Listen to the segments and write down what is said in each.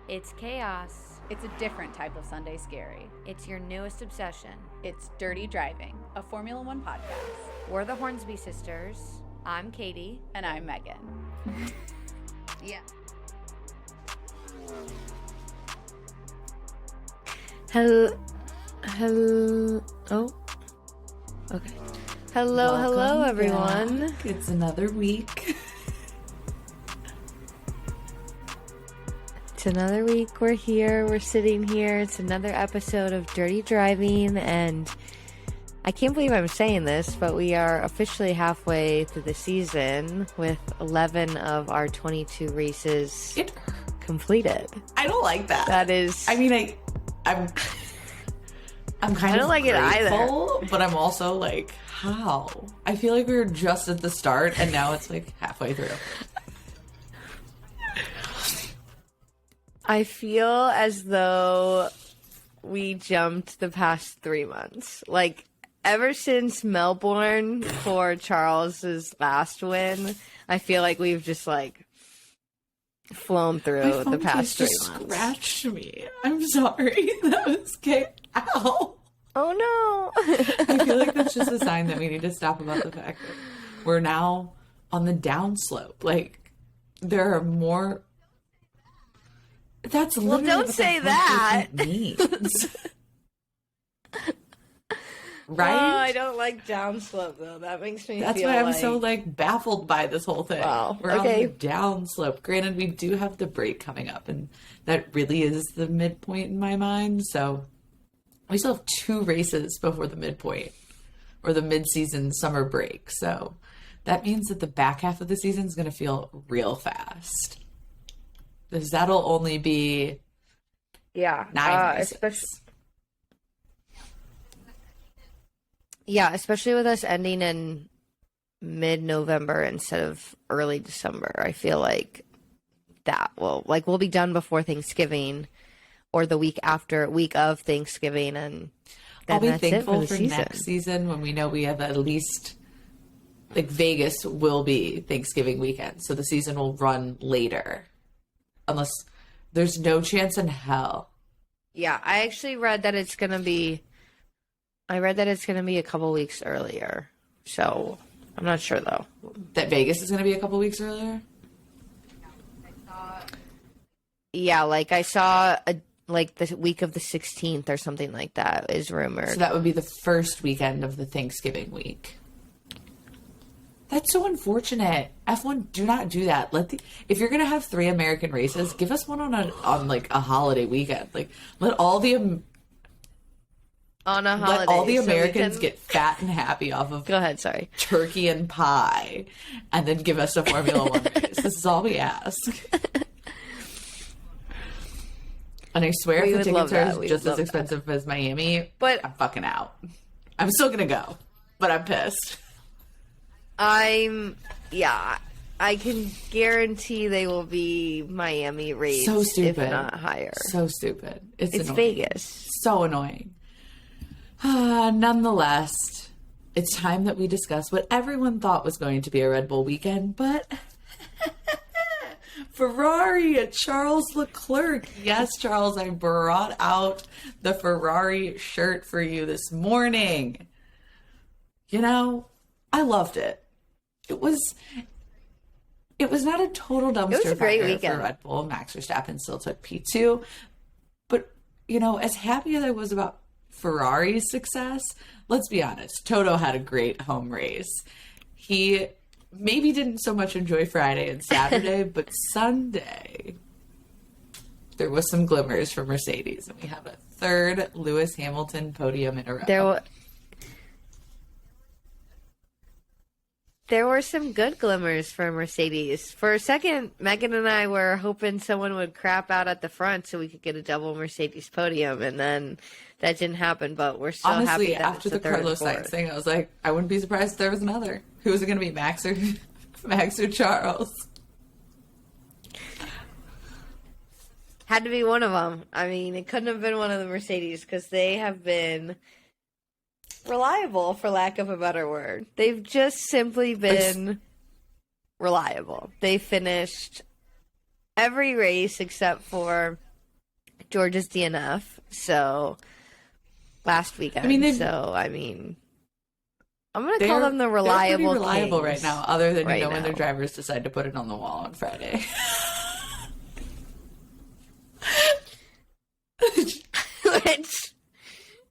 It's chaos. It's a different type of Sunday scary. It's your newest obsession. It's Dirty Driving, a Formula One podcast. We're the Hornsby sisters. I'm Katie. And I'm Megan. Yeah. Hello. Oh. Okay. Hello, everyone. Back. It's another week. It's another week. We're here. We're sitting here. It's another episode of Dirty Driving, and I can't believe I'm saying this, but we are officially halfway through the season with 11 of our 22 races completed. I don't like that. That is. I mean, I'm kind of like grateful, it either. but I'm also like, how? I feel like we were just at the start, and now it's like halfway through. I feel as though we jumped the past 3 months. Like, ever since Melbourne for Charles's last win, I feel like we've just, like, flown through the past 3 months. Scratched me. I'm sorry. That was ow. Oh, no. I feel like that's just a sign that we need to stop about the fact that we're now on the downslope. Like, there are more... That's literally don't what say the that. means. Right? Oh, I don't like downslope, though. That makes me That's feel why I'm like... so, like, baffled by this whole thing. Wow. We're Okay. on the downslope. Granted, we do have the break coming up, and that really is the midpoint in my mind. So we still have 2 races before the midpoint, or the mid-season summer break. So that means that the back half of the season is going to feel real fast. Because that'll only be 9 races. Especially with us ending in mid-November instead of early December. I feel like that we'll be done before Thanksgiving or the week of Thanksgiving, and then I'll be that's thankful it for for the season. next season when we know we have at least, like, Vegas will be Thanksgiving weekend, so the season will run later, unless there's no chance in hell. Yeah, I actually read that it's gonna be. I read that it's gonna be a couple weeks earlier, so I'm not sure though. That Vegas is going to be a couple weeks earlier. Yeah, like I saw the week of the 16th or something like that is rumored. So that would be the first weekend of the Thanksgiving week. That's so unfortunate. F1, do not do that. If you're gonna have 3 American races, give us one on like a holiday weekend. Like, let all the Americans get fat and happy off of Go ahead, sorry. turkey and pie, and then give us a Formula One race. This is all we ask. And I swear, if the tickets are just as expensive as Miami, but I'm fucking out. I'm still gonna go, but I'm pissed. I can guarantee they will be Miami rates, So stupid, if not higher. So stupid. It's annoying. Vegas. So annoying. Nonetheless, it's time that we discuss what everyone thought was going to be a Red Bull weekend, but Ferrari at Charles Leclerc. Yes, Charles, I brought out the Ferrari shirt for you this morning. You know, I loved it. It was not a total dumpster great fire weekend for Red Bull. Max Verstappen still took P2. But, you know, as happy as I was about Ferrari's success, let's be honest, Toto had a great home race. He maybe didn't so much enjoy Friday and Saturday, but Sunday, there was some glimmers for Mercedes, and we have a 3rd Lewis Hamilton podium in a row. There were some good glimmers for Mercedes. For a second, Megan and I were hoping someone would crap out at the front so we could get a double Mercedes podium, and then that didn't happen, but we're so happy that after it's the Carlos Sainz thing, I was like, I wouldn't be surprised if there was another. Who was it going to be, Max or Charles? Had to be one of them. I mean, it couldn't have been one of the Mercedes because they have been reliable, for lack of a better word. They've just simply been reliable. They finished every race except for Georgia's DNF, so last weekend. I'm going to call them the reliable They're pretty reliable kings right now, other than, right when now. their drivers decide to put it on the wall on Friday.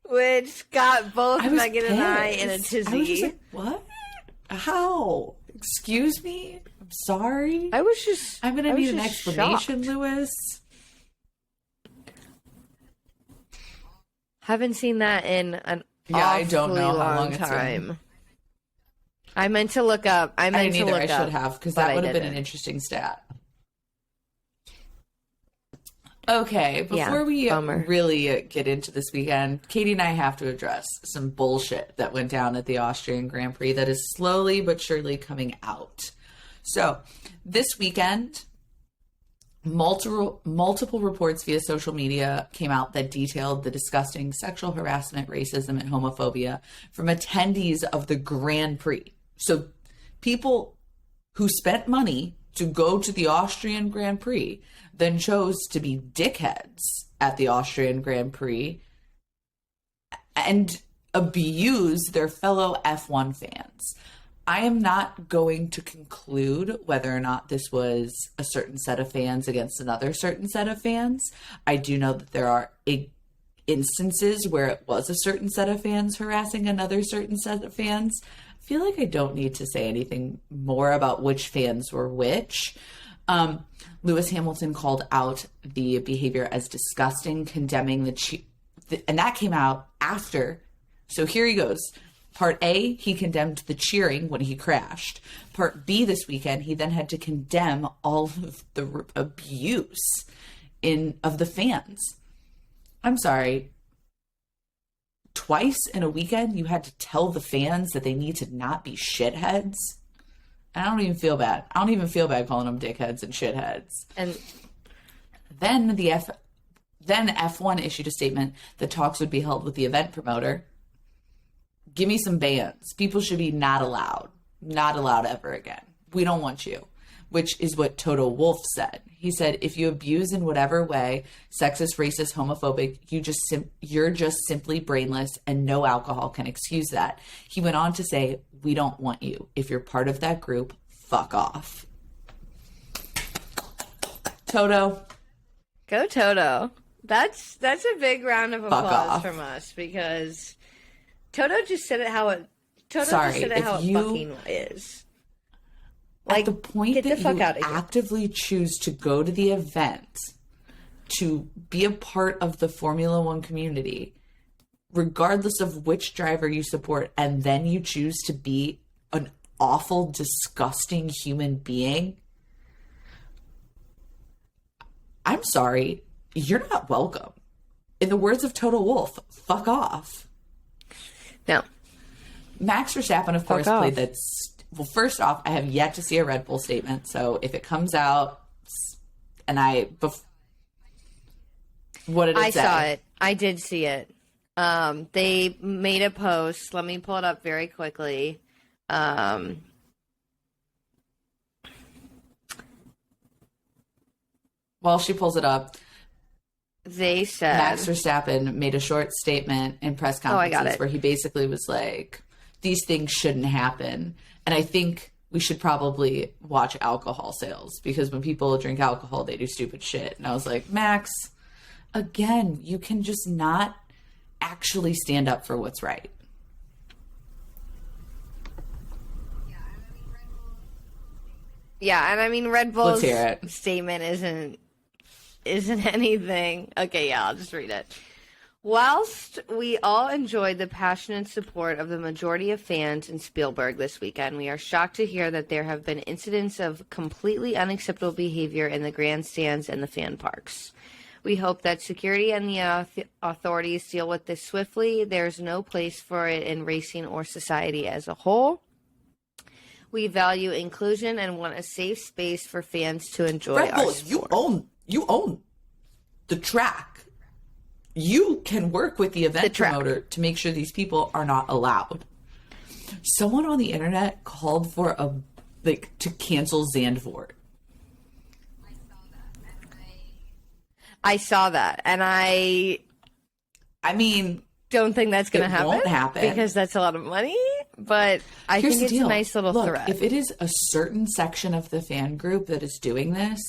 which got both I was Megan and I in a pissed. tizzy. I was just like, what? How? Excuse me? I'm sorry. I was just I'm gonna need an just explanation, shocked. Lewis. Haven't seen that in an I don't know how long long it's time. been. I meant to look up. I didn't either. I should should have, because that would have been an interesting stat. Okay, before we bummer. really get into this weekend, Katie and I have to address some bullshit that went down at the Austrian Grand Prix that is slowly but surely coming out. So, this weekend, multiple reports via social media came out that detailed the disgusting sexual harassment, racism, and homophobia from attendees of the Grand Prix. So, people who spent money to go to the Austrian Grand Prix then chose to be dickheads at the Austrian Grand Prix and abuse their fellow F1 fans. I am not going to conclude whether or not this was a certain set of fans against another certain set of fans. I do know that there are instances where it was a certain set of fans harassing another certain set of fans. I feel like I don't need to say anything more about which fans were which. Lewis Hamilton called out the behavior as disgusting, condemning and that came out after. So here he goes. Part A, he condemned the cheering when he crashed. Part B, this weekend, he then had to condemn all of the abuse of the fans. I'm sorry. Twice in a weekend, you had to tell the fans that they need to not be shitheads. I don't even feel bad. I don't even feel bad calling them dickheads and shitheads. And then F1 issued a statement that talks would be held with the event promoter. Give me some bans. People should be not allowed ever again. We don't want you, which is what Toto Wolff said. He said, if you abuse in whatever way, sexist, racist, homophobic, you're just simply brainless and no alcohol can excuse that. He went on to say, we don't want you. If you're part of that group, fuck off. Toto. Go Toto. That's a big round of applause off. from us, because Toto just said it how it fucking is. At the point get that the fuck you out of here. actively choose to go to the event, to be a part of the Formula One community, regardless of which driver you support, and then you choose to be an awful, disgusting human being, I'm sorry, you're not welcome. In the words of Toto Wolff, fuck off. No. Max Verstappen, of course, off. played that. Well, first off, I have yet to see a Red Bull statement. So if it comes out, and what did it say? I saw it. I did see it. They made a post. Let me pull it up very quickly. While she pulls it up, they said Max Verstappen made a short statement in press conferences where he basically was like, these things shouldn't happen. And I think we should probably watch alcohol sales, because when people drink alcohol, they do stupid shit. And I was like, Max, again, you can just not actually stand up for what's right. Yeah, and I mean, Red Bull's Let's hear it. statement isn't anything. Okay, yeah, I'll just read it. Whilst we all enjoyed the passionate support of the majority of fans in Spielberg this weekend, we are shocked to hear that there have been incidents of completely unacceptable behavior in the grandstands and the fan parks. We hope that security and the authorities deal with this swiftly. There's no place for it in racing or society as a whole. We value inclusion and want a safe space for fans to enjoy Red our Bull, sport. you own the track. You can work with the event promoter to make sure these people are not allowed. Someone on the internet called for to cancel Zandvoort. I saw that, and I mean, don't think that's going to happen. Won't happen because that's a lot of money. But I Here's think the it's deal. a nice little Look, thread. if it is a certain section of the fan group that is doing this,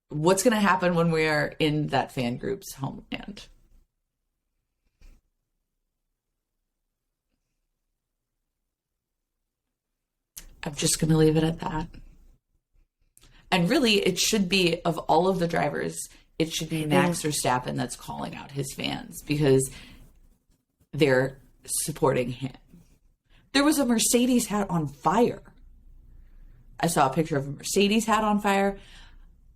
what's going to happen when we are in that fan group's homeland? I'm just going to leave it at that. And really, it should be, of all of the drivers, it should be Max Verstappen that's calling out his fans because they're supporting him. There was a Mercedes hat on fire. I saw a picture of a Mercedes hat on fire.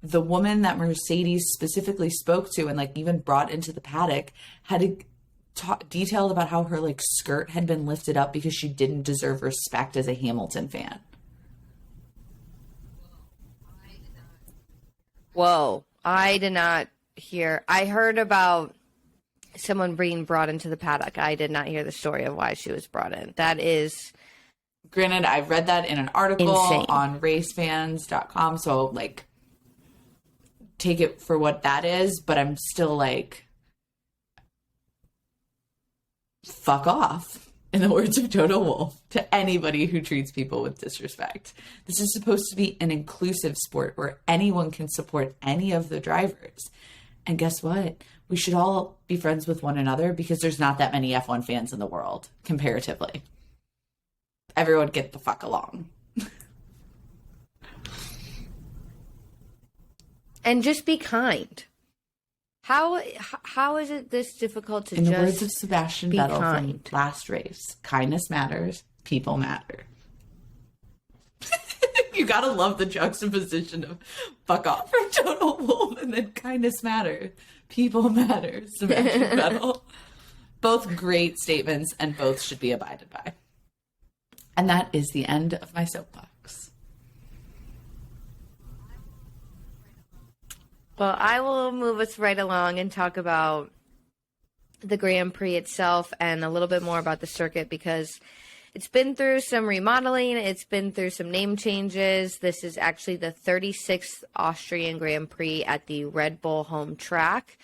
The woman that Mercedes specifically spoke to and like even brought into the paddock had detailed about how her like skirt had been lifted up because she didn't deserve respect as a Hamilton fan. Whoa, I did not hear. I heard about someone being brought into the paddock. I did not hear the story of why she was brought in. That is... Granted, I read that in an article insane. On racefans.com, so like take it for what that is, but I'm still like, fuck off, in the words of Toto Wolff, to anybody who treats people with disrespect. This is supposed to be an inclusive sport where anyone can support any of the drivers. And guess what? We should all be friends with one another because there's not that many F1 fans in the world, comparatively. Everyone get the fuck along. And just be kind. How is it this difficult to in just the words of Sebastian be Vettel kind? from last race, kindness matters, people matter. You gotta love the juxtaposition of fuck off from Total Wolf and then kindness matters, people matter, Sebastian Vettel. Both great statements and both should be abided by. And that is the end of my soapbox. Well, I will move us right along and talk about the Grand Prix itself and a little bit more about the circuit because it's been through some remodeling. It's been through some name changes. This is actually the 36th Austrian Grand Prix at the Red Bull home track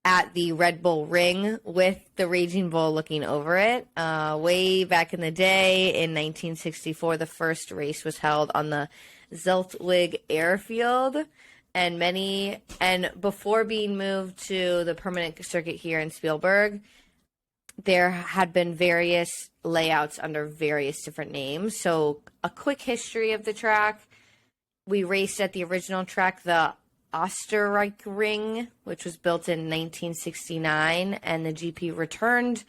at the Red Bull Ring with the Raging Bull looking over it. Way back in the day in 1964, the first race was held on the Zeltwig Airfield, and before being moved to the permanent circuit here in Spielberg, there had been various layouts under various different names. So a quick history of the track. We raced at the original track, the Österreich Ring, which was built in 1969, and the GP returned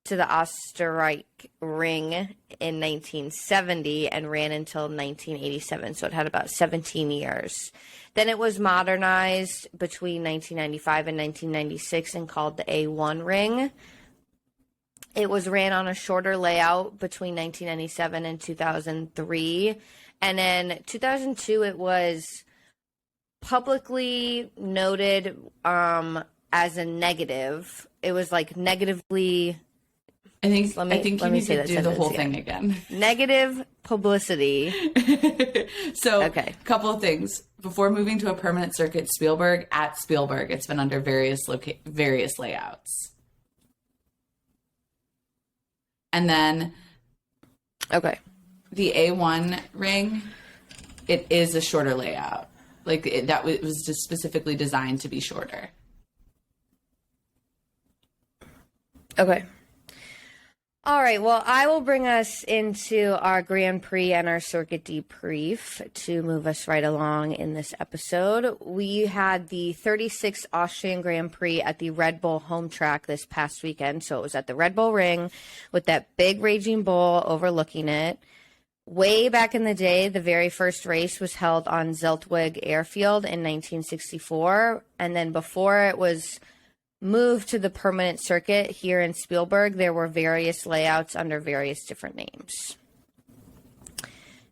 to the Österreich Ring in 1970 and ran until 1987, so it had about 17 years. Then it was modernized between 1995 and 1996 and called the A1 Ring. It was ran on a shorter layout between 1997 and 2003, and then 2002 it was publicly noted as a negative. It was like negatively... I think you need to do the whole again. thing again. Negative publicity. So, okay. A couple of things. Before moving to a permanent circuit, at Spielberg, it's been under various layouts. And then Okay. the A1 ring, it is a shorter layout. Like it was just specifically designed to be shorter. Okay. All right. Well, I will bring us into our Grand Prix and our circuit debrief to move us right along in this episode. We had the 36th Austrian Grand Prix at the Red Bull home track this past weekend. So it was at the Red Bull Ring with that big Raging Bull overlooking it. Way back in the day, the very first race was held on Zeltwig Airfield in 1964. And then before it was moved to the permanent circuit here in Spielberg, there were various layouts under various different names.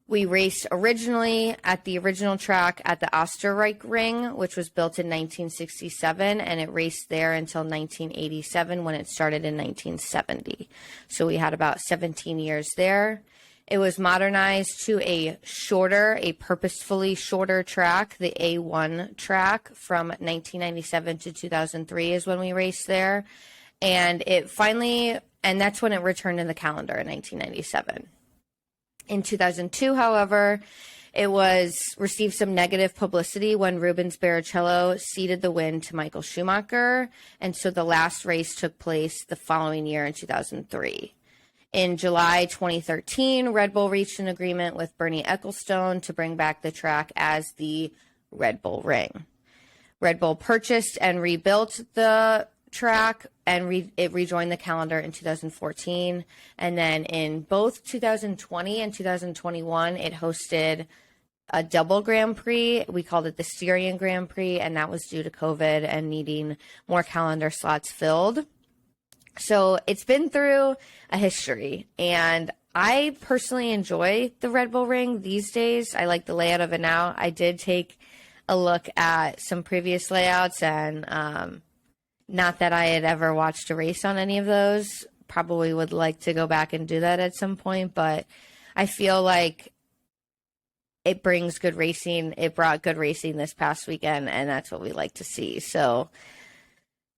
We raced originally at the original track at the Österreich Ring, which was built in 1967, and it raced there until 1987 when it started in 1970. So we had about 17 years there. It was modernized to a purposefully shorter track, the A1 track from 1997 to 2003 is when we raced there. And that's when it returned in the calendar in 1997. In 2002, however, it received some negative publicity when Rubens Barrichello ceded the win to Michael Schumacher. And so the last race took place the following year in 2003. In July 2013, Red Bull reached an agreement with Bernie Ecclestone to bring back the track as the Red Bull Ring. Red Bull purchased and rebuilt the track, and it rejoined the calendar in 2014. And then in both 2020 and 2021, it hosted a double Grand Prix. We called it the Styrian Grand Prix, and that was due to COVID and needing more calendar slots filled. So it's been through a history, and I personally enjoy the Red Bull Ring these days. I like the layout of it now. I did take a look at some previous layouts, and not that I had ever watched a race on any of those. Probably would like to go back and do that at some point, but I feel like it brings good racing. It brought good racing this past weekend, and that's what we like to see. So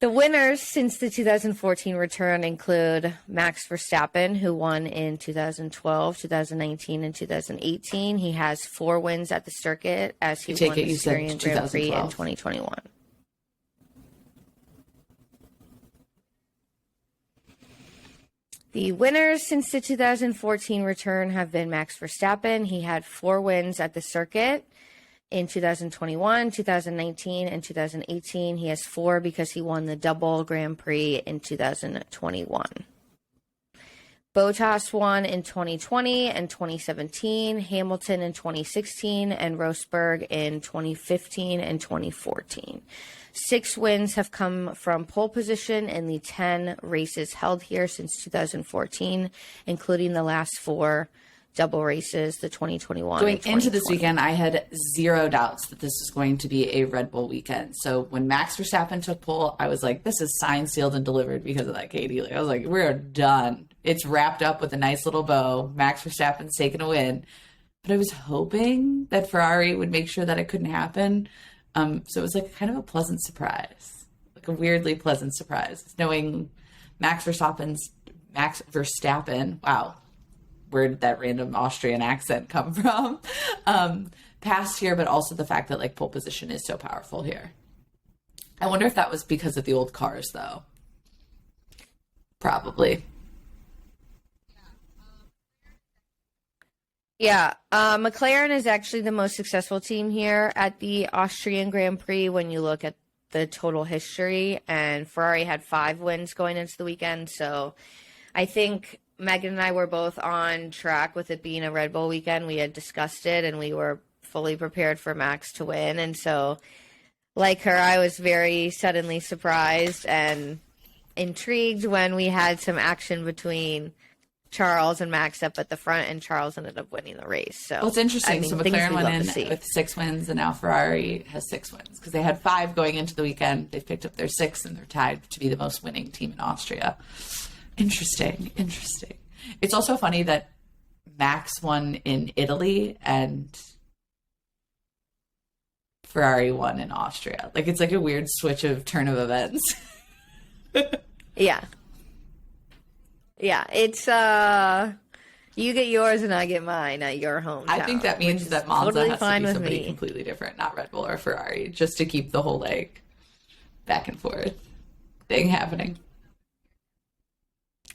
the winners since the 2014 return include Max Verstappen, who won in 2012, 2019, and 2018. He has 4 wins at the circuit as he won the Styrian Grand Prix in 2021. The winners since the 2014 return have been Max Verstappen. He had 4 wins at the circuit in 2021, 2019, and 2018. He has 4 because he won the double Grand Prix in 2021. Bottas won in 2020 and 2017, Hamilton in 2016, and Rosberg in 2015 and 2014. 6 wins have come from pole position in the 10 races held here since 2014, including the last 4 double races, the 2021. Going into this weekend, I had zero doubts that this is going to be a Red Bull weekend. So when Max Verstappen took pole, I was like, this is signed, sealed, and delivered because of that, Katie. Like, I was like, we're done. It's wrapped up with a nice little bow. Max Verstappen's taken a win. But I was hoping that Ferrari would make sure that it couldn't happen. So it was like kind of a pleasant surprise, like a weirdly pleasant surprise, knowing Max Verstappen, wow, where did that random Austrian accent come from? Past here, but also the fact that like pole position is so powerful here. I wonder if that was because of the old cars, though. Probably. Yeah, McLaren is actually the most successful team here at the Austrian Grand Prix when you look at the total history, and Ferrari had 5 wins going into the weekend. So I think Megan and I were both on track with it being a Red Bull weekend. We had discussed it, and we were fully prepared for Max to win. And so, like her, I was very suddenly surprised and intrigued when we had some action between Charles and Max up at the front, and Charles ended up winning the race. So well, it's interesting. So McLaren went in with 6 wins, and now Ferrari has 6 wins because they had 5 going into the weekend. They've picked up their 6th, and they're tied to be the most winning team in Austria. Interesting. It's also funny that Max won in Italy and Ferrari won in Austria. Like, it's like a weird switch of turn of events. Yeah, it's you get yours and I get mine at your hometown. I think that means that Monza totally has to be somebody completely different, not Red Bull or Ferrari, just to keep the whole like back and forth thing happening.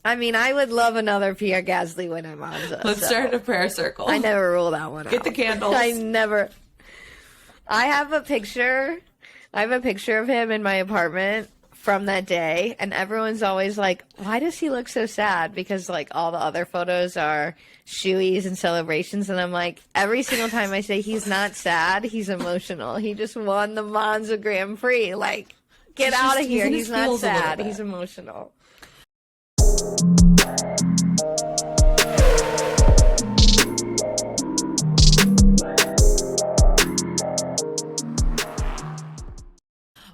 I mean, I would love another Pierre Gasly win at Monza. Let's start a prayer circle. I never rule that one out. Get the candles. I have a picture of him in my apartment from that day, and everyone's always like, why does he look so sad? Because like all the other photos are shoeies and celebrations, and I'm like, every single time I say he's not sad, he's emotional. He just won the Monza Grand Prix. Like, get out of here. He's not sad. He's emotional.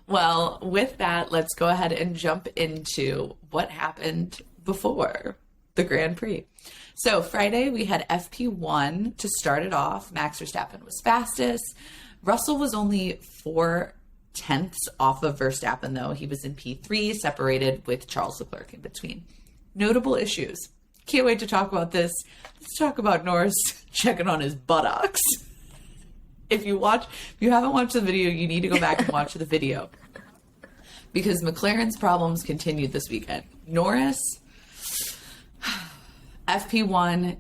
Well, with that, let's go ahead and jump into what happened before. the Grand Prix. So Friday, we had FP1 to start it off. Max Verstappen was fastest. Russell was only 4/10 off of Verstappen, though. He was in P3, separated with Charles Leclerc in between. Notable issues. Can't wait to talk about this. Let's talk about Norris checking on his buttocks. If you haven't watched the video, you need to go back and watch the video. Because McLaren's problems continued this weekend. Norris, FP1,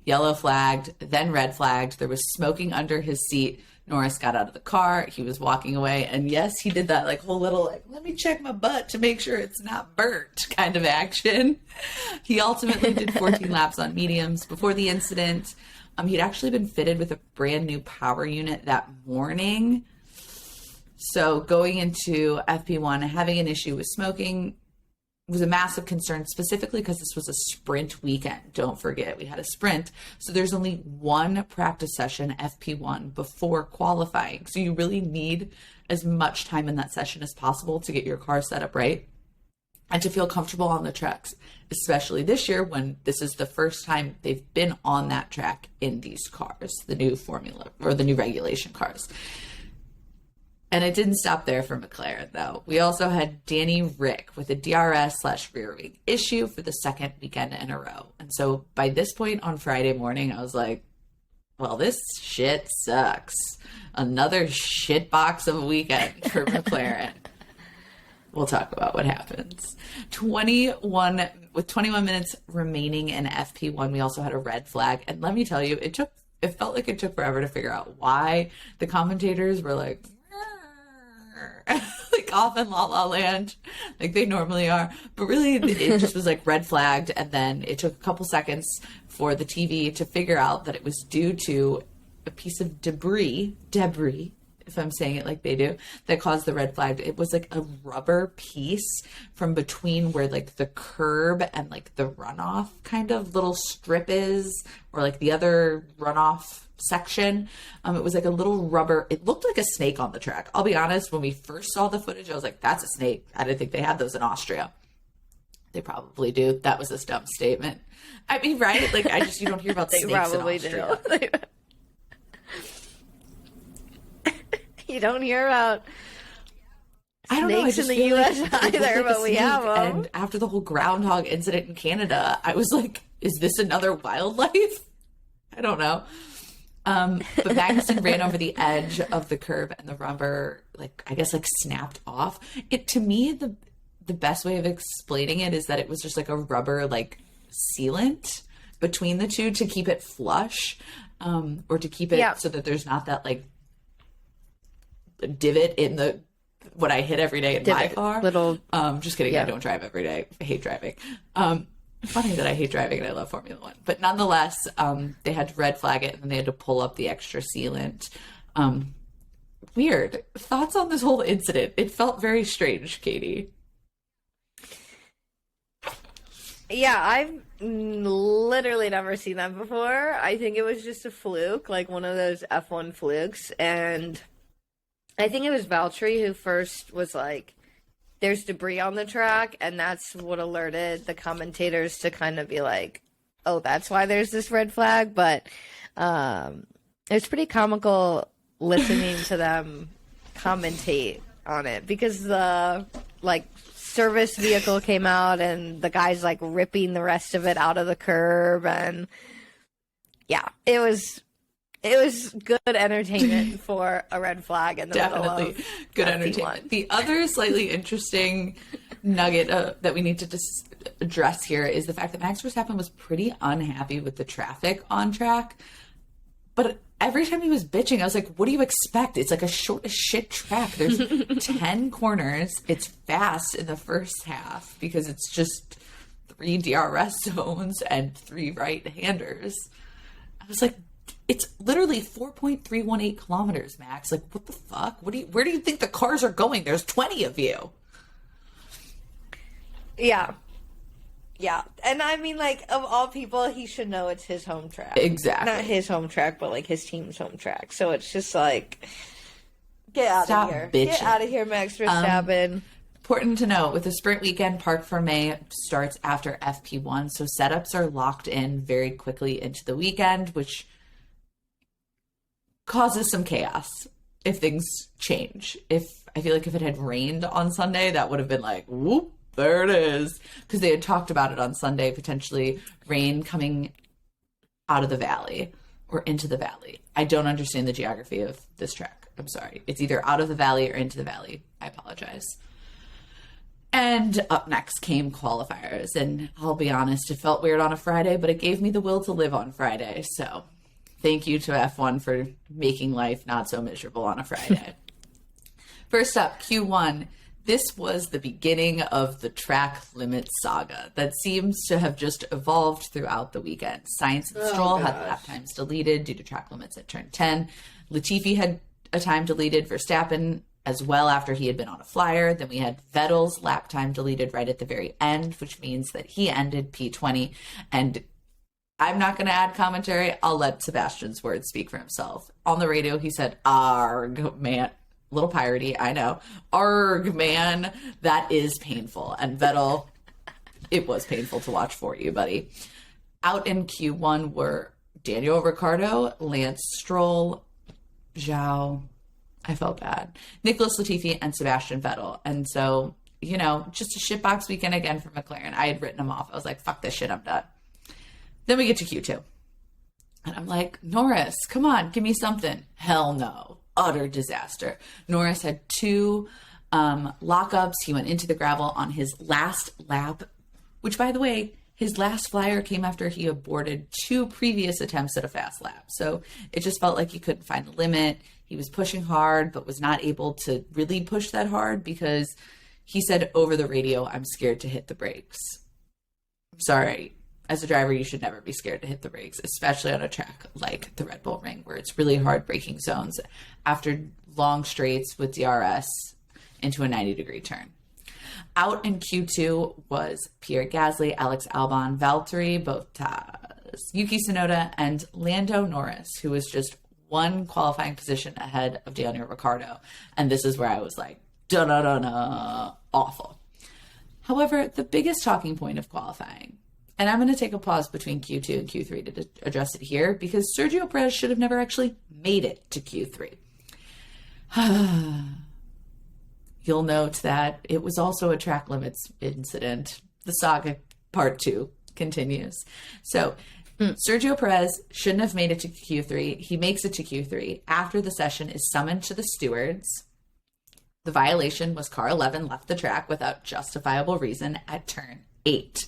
yellow flagged, then red flagged. There was smoking under his seat. Norris got out of the car. He was walking away. And yes, he did that like whole little, like, let me check my butt to make sure it's not burnt kind of action. He ultimately did 14 laps on mediums. Before the incident, he'd actually been fitted with a brand new power unit that morning. So going into FP1, having an issue with smoking was a massive concern, specifically because this was a sprint weekend. Don't forget, we had a sprint. So there's only one practice session, FP1, before qualifying. So you really need as much time in that session as possible to get your car set up right and to feel comfortable on the tracks, especially this year when this is the first time they've been on that track in these cars, the new formula or the new regulation cars. And it didn't stop there for McLaren, though. We also had Danny Rick with a DRS/rear wing issue for the second weekend in a row. And so by this point on Friday morning, I was like, well, this shit sucks. Another shit box of a weekend for McLaren. We'll talk about what happens. 21 minutes remaining in FP1, we also had a red flag. And let me tell you, it felt like it took forever to figure out why the commentators were like, like off in La La Land, like they normally are. But really, it just was like red flagged. And then it took a couple seconds for the TV to figure out that it was due to a piece of debris, if I'm saying it like they do, that caused the red flag. It was like a rubber piece from between where like the curb and like the runoff kind of little strip is, or like the other runoff section. It was like a little rubber. It looked like a snake on the track. I'll be honest, when we first saw the footage, I was like, that's a snake. I didn't think they had those in Austria. They probably do. That was a dumb statement. I mean, right? Like, you don't hear about snakes in Austria. You don't hear about snakes in the U.S. either, but we have them. And after the whole groundhog incident in Canada, I was like, is this another wildlife? I don't know. But Magnussen ran over the edge of the curb and the rubber, snapped off. To me, the best way of explaining it is that it was just like a rubber, sealant between the two to keep it flush, or to keep it so that there's not that, divot in what I hit every day in my car. Just kidding. I don't drive every day. I hate driving. Funny that I hate driving and I love Formula One, but nonetheless, they had to red flag it and then they had to pull up the extra sealant. Weird thoughts on this whole incident. It felt very strange, Katie. Yeah, I've literally never seen that before. I think it was just a fluke, like one of those F1 flukes, and I think it was Valtteri who first was like, there's debris on the track, and that's what alerted the commentators to kind of be like, oh, that's why there's this red flag. But it's pretty comical listening to them commentate on it, because the service vehicle came out and the guy's ripping the rest of it out of the curb, and yeah, it was good entertainment for a red flag in the Definitely middle of good FP1. entertainment. The other slightly interesting nugget that we need to just address here is the fact that Max Verstappen was pretty unhappy with the traffic on track. But every time he was bitching, I was like, what do you expect? It's like a short as shit track. There's 10 corners. It's fast in the first half because it's just 3 DRS zones and 3 right-handers. I was like, it's literally 4.318 kilometers, Max. What the fuck? Where do you think the cars are going? There's 20 of you. Yeah. Yeah. And I mean, of all people, he should know it's his home track. Exactly. Not his home track, but his team's home track. So it's just get out Stop of here. bitching. Get out of here, Max Verstappen. Important to note, with the sprint weekend, Parc Fermé starts after FP1, so setups are locked in very quickly into the weekend, which causes some chaos if things change. I feel like if it had rained on Sunday, that would have been like, whoop, there it is. Because they had talked about it on Sunday, potentially rain coming out of the valley or into the valley. I don't understand the geography of this track. I'm sorry. It's either out of the valley or into the valley. I apologize. And up next came qualifiers. And I'll be honest, it felt weird on a Friday, but it gave me the will to live on Friday. So thank you to F1 for making life not so miserable on a Friday. First up, Q1. This was the beginning of the track limit saga that seems to have just evolved throughout the weekend. Sainz and Stroll had lap times deleted due to track limits at turn 10. Latifi had a time deleted. Verstappen as well after he had been on a flyer. Then we had Vettel's lap time deleted right at the very end, which means that he ended P20. And I'm not going to add commentary. I'll let Sebastian's words speak for himself. On the radio, he said, "Arg, man." Little piratey, I know. "Arg, man, that is painful." And Vettel, it was painful to watch for you, buddy. Out in Q1 were Daniel Ricciardo, Lance Stroll, Zhao, I felt bad, Nicholas Latifi, and Sebastian Vettel. And so, you know, just a shitbox weekend again for McLaren. I had written them off. I was like, fuck this shit, I'm done. Then we get to Q2. And I'm like, Norris, come on, give me something. Hell no. Utter disaster. Norris had two lockups. He went into the gravel on his last lap, which, by the way, his last flyer came after he aborted two previous attempts at a fast lap. So it just felt like he couldn't find the limit. He was pushing hard, but was not able to really push that hard because he said over the radio, "I'm scared to hit the brakes." I'm sorry. As a driver, you should never be scared to hit the brakes, especially on a track like the Red Bull Ring, where it's really hard braking zones after long straights with DRS into a 90-degree turn. Out in Q2 was Pierre Gasly, Alex Albon, Valtteri Bottas, Yuki Tsunoda, and Lando Norris, who was just one qualifying position ahead of Daniel Ricciardo. And this is where I was like, da-da-da-da, awful. However, the biggest talking point of qualifying, and I'm going to take a pause between Q2 and Q3 to address it here, because Sergio Perez should have never actually made it to Q3. You'll note that it was also a track limits incident. The saga part 2 continues. So Sergio Perez shouldn't have made it to Q3. He makes it to Q3. After the session is summoned to the stewards. The violation was car 11 left the track without justifiable reason at turn 8.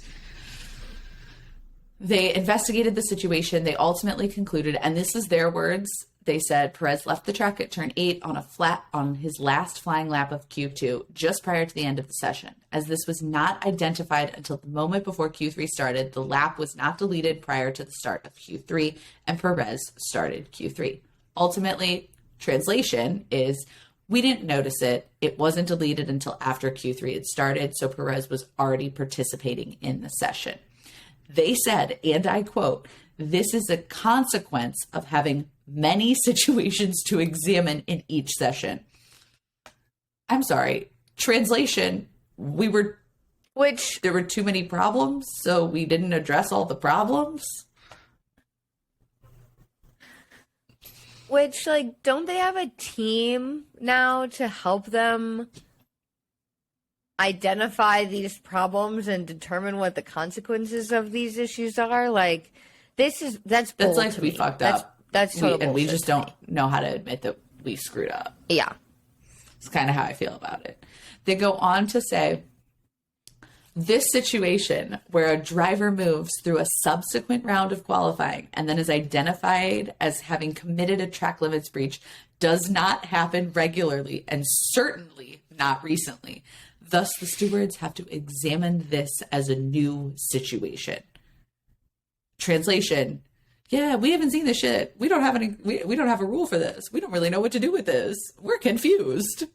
They investigated the situation. They ultimately concluded, and this is their words, they said Perez left the track at turn 8 on his last flying lap of Q2 just prior to the end of the session. As this was not identified until the moment before Q3 started, the lap was not deleted prior to the start of Q3, and Perez started Q3. Ultimately, translation is, we didn't notice it. It wasn't deleted until after Q3 had started, so Perez was already participating in the session. They said, and I quote, "This is a consequence of having many situations to examine in each session." I'm sorry. Translation, there were too many problems, so we didn't address all the problems. Which, like, don't they have a team now to help them identify these problems and determine what the consequences of these issues are? Like, that's like we fucked up. That's total bullshit. And we just don't know how to admit that we screwed up. Yeah. It's kind of how I feel about it. They go on to say, this situation where a driver moves through a subsequent round of qualifying and then is identified as having committed a track limits breach does not happen regularly and certainly not recently. Thus, the stewards have to examine this as a new situation. Translation, yeah, we haven't seen this shit. We don't have a rule for this. We don't really know what to do with this. We're confused.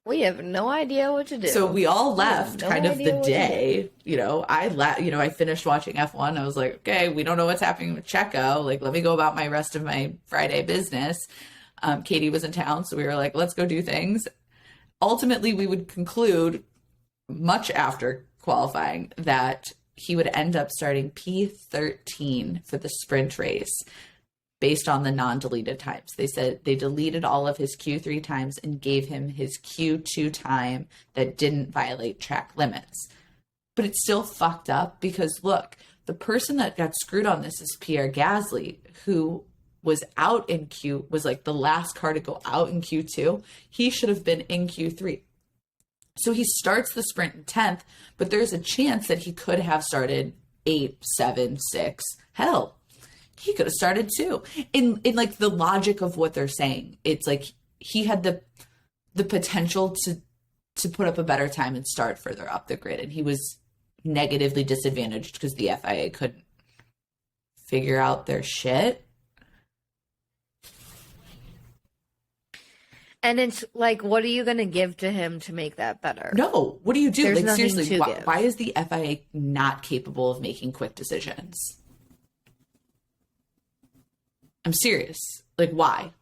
We have no idea what to do. So we all left kind of the day. I finished watching F1. I was like, okay, we don't know what's happening with Checo. Like, let me go about my rest of my Friday business. Katie was in town, so we were like, let's go do things. ultimately we would conclude much after qualifying that he would end up starting P13 for the sprint race based on the non-deleted times. They said they deleted all of his Q3 times and gave him his Q2 time that didn't violate track limits. But it's still fucked up because, look, the person that got screwed on this is Pierre Gasly, who was was like the last car to go out in Q2. He should have been in Q3. So he starts the sprint in 10th, but there's a chance that he could have started 8, 7, 6. Hell, he could have started 2. In like the logic of what they're saying, it's like he had the potential to put up a better time and start further up the grid, and he was negatively disadvantaged because the FIA couldn't figure out their shit. And it's like, what are you going to give to him to make that better? No, what do you do? There's like, nothing seriously, to give. why is the FIA not capable of making quick decisions? I'm serious. Like, why?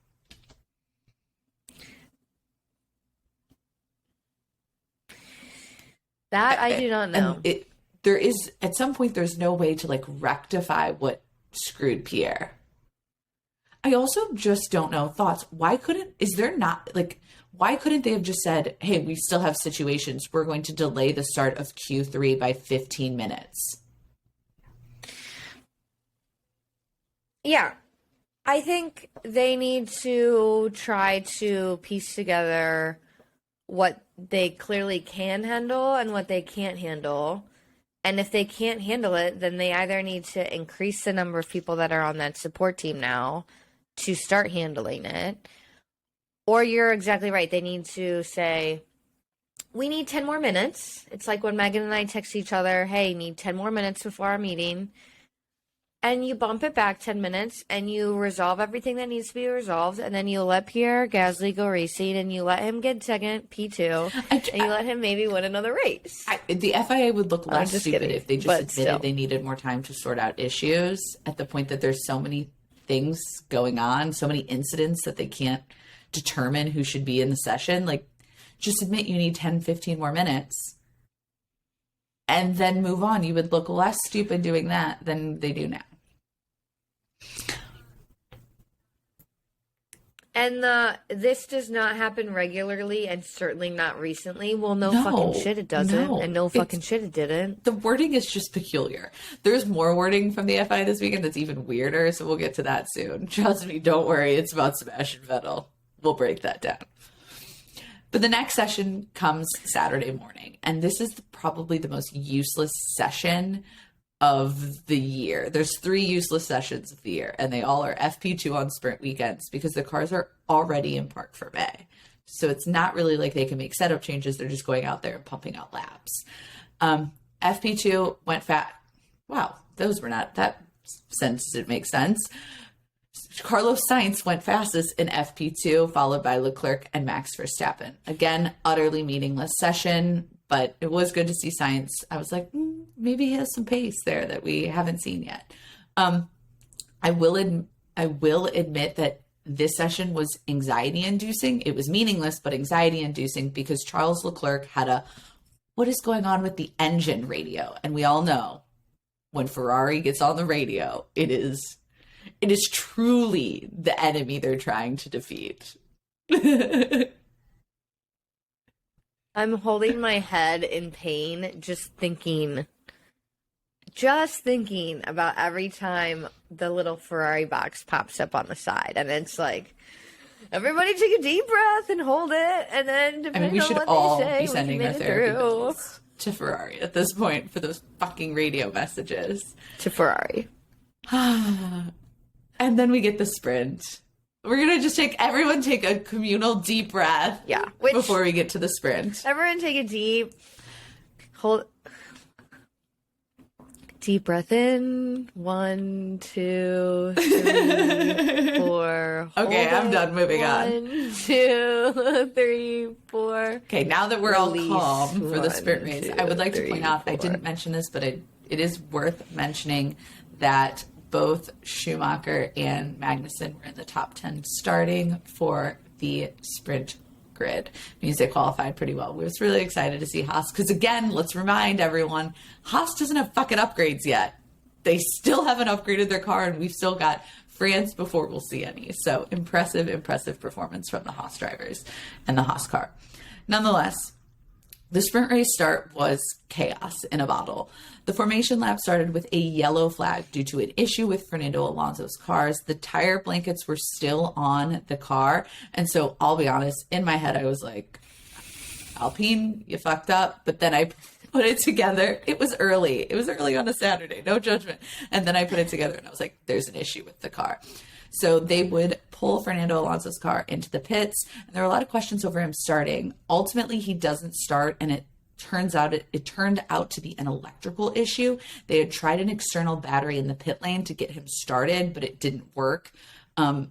That I do not know. And there is, at some point, there's no way to like rectify what screwed Pierre. I also just don't know. Thoughts. Why couldn't they have just said, hey, we still have situations. We're going to delay the start of Q3 by 15 minutes. Yeah. I think they need to try to piece together what they clearly can handle and what they can't handle. And if they can't handle it, then they either need to increase the number of people that are on that support team now to start handling it. Or you're exactly right. They need to say, we need 10 more minutes. It's like when Megan and I text each other, hey, need 10 more minutes before our meeting. And you bump it back 10 minutes and you resolve everything that needs to be resolved. And then you let Pierre Gasly go racing and you let him get second, P2, and you let him maybe win another race. The FIA would look less stupid kidding, if they just admitted still. They needed more time to sort out issues at the point that there's so many things going on, so many incidents that they can't determine who should be in the session. Like, just admit you need 10, 15 more minutes and then move on. You would look less stupid doing that than they do now. And this does not happen regularly and certainly not recently. Well, no fucking shit it doesn't. No, and no fucking shit it didn't. The wording is just peculiar. There's more wording from the FIA this weekend that's even weirder, so we'll get to that soon. Trust me, don't worry. It's about Sebastian Vettel. We'll break that down. But the next session comes Saturday morning, and this is probably the most useless session of the year. There's 3 useless sessions of the year, and they all are FP2 on sprint weekends because the cars are already in park for May. So it's not really like they can make setup changes. They're just going out there and pumping out laps. FP2 went fast. Wow, those were not, that sentence didn't make sense. Carlos Sainz went fastest in FP2, followed by Leclerc and Max Verstappen. Again, utterly meaningless session, but it was good to see Sainz. I was like, maybe he has some pace there that we haven't seen yet. I will admit that this session was anxiety-inducing. It was meaningless, but anxiety-inducing because Charles Leclerc had a what is going on with the engine radio? And we all know when Ferrari gets on the radio, it is truly the enemy they're trying to defeat. I'm holding my head in pain just thinking about every time the little Ferrari box pops up on the side. And it's like, everybody take a deep breath and hold it. And then depending we on should what all they say, be sending we our can make therapy it through. bills to Ferrari at this point for those fucking radio messages. To Ferrari. And then we get the sprint. We're going to just everyone take a communal deep breath. Yeah. Before we get to the sprint. Everyone take a deep breath in. 1, 2, 3, 4. Okay, I'm done. Moving on. 1, 2, 3, 4. Okay, now that we're Release. all calm for the sprint 1, race, 2, I would like to 3, point out, 4. I didn't mention this, but it is worth mentioning that both Schumacher and Magnussen were in the top 10 starting for the sprint grid. It means they qualified pretty well. We was really excited to see Haas because, again, let's remind everyone, Haas doesn't have fucking upgrades yet. They still haven't upgraded their car, and we've still got France before we'll see any. So impressive performance from the Haas drivers and the Haas car. Nonetheless, the sprint race start was chaos in a bottle. The formation lap started with a yellow flag due to an issue with Fernando Alonso's cars. The tire blankets were still on the car. And so I'll be honest, in my head, I was like, Alpine, you fucked up. But then I put it together. It was early. It was early on a Saturday, no judgment. And then I put it together and I was like, there's an issue with the car. So they would pull Fernando Alonso's car into the pits. And there were a lot of questions over him starting. Ultimately, he doesn't start, and it turned out to be an electrical issue. They had tried an external battery in the pit lane to get him started, but it didn't work. So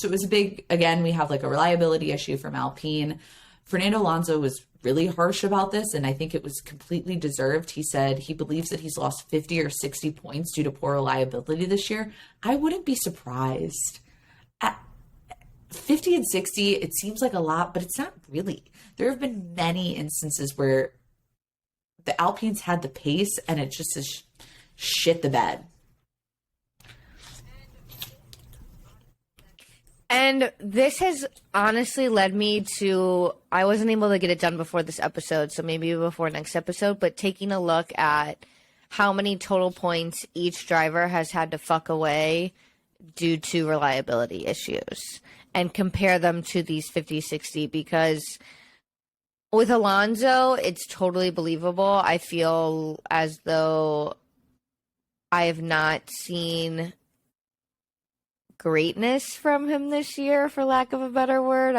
it was a big, again, we have like a reliability issue from Alpine. Fernando Alonso was really harsh about this, and I think it was completely deserved. He said he believes that he's lost 50 or 60 points due to poor reliability this year. I wouldn't be surprised. At 50 and 60, it seems like a lot, but it's not really. There have been many instances where the Alpines had the pace, and it just has shit the bed. And this has honestly led me to, I wasn't able to get it done before this episode, so maybe before next episode, but taking a look at how many total points each driver has had to fuck away due to reliability issues and compare them to these 50-60, because with Alonso, it's totally believable. I feel as though I have not seen greatness from him this year, for lack of a better word.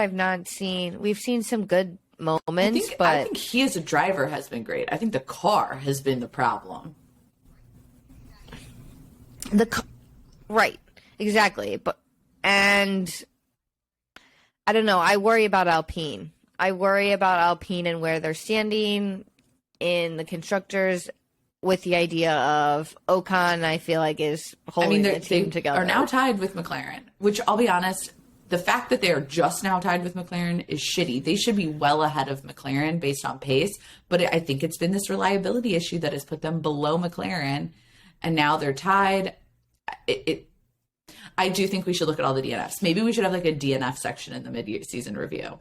We've seen some good moments, I think he as a driver has been great. I think the car has been the problem. Right, exactly. And I don't know. I worry about Alpine. And where they're standing in the constructors, with the idea of Ocon, I feel like is holding the team together. Are now tied with McLaren, which I'll be honest, the fact that they are just now tied with McLaren is shitty. They should be well ahead of McLaren based on pace, but I think it's been this reliability issue that has put them below McLaren, and now they're tied. I do think we should look at all the DNFs. Maybe we should have like a DNF section in the mid-season review.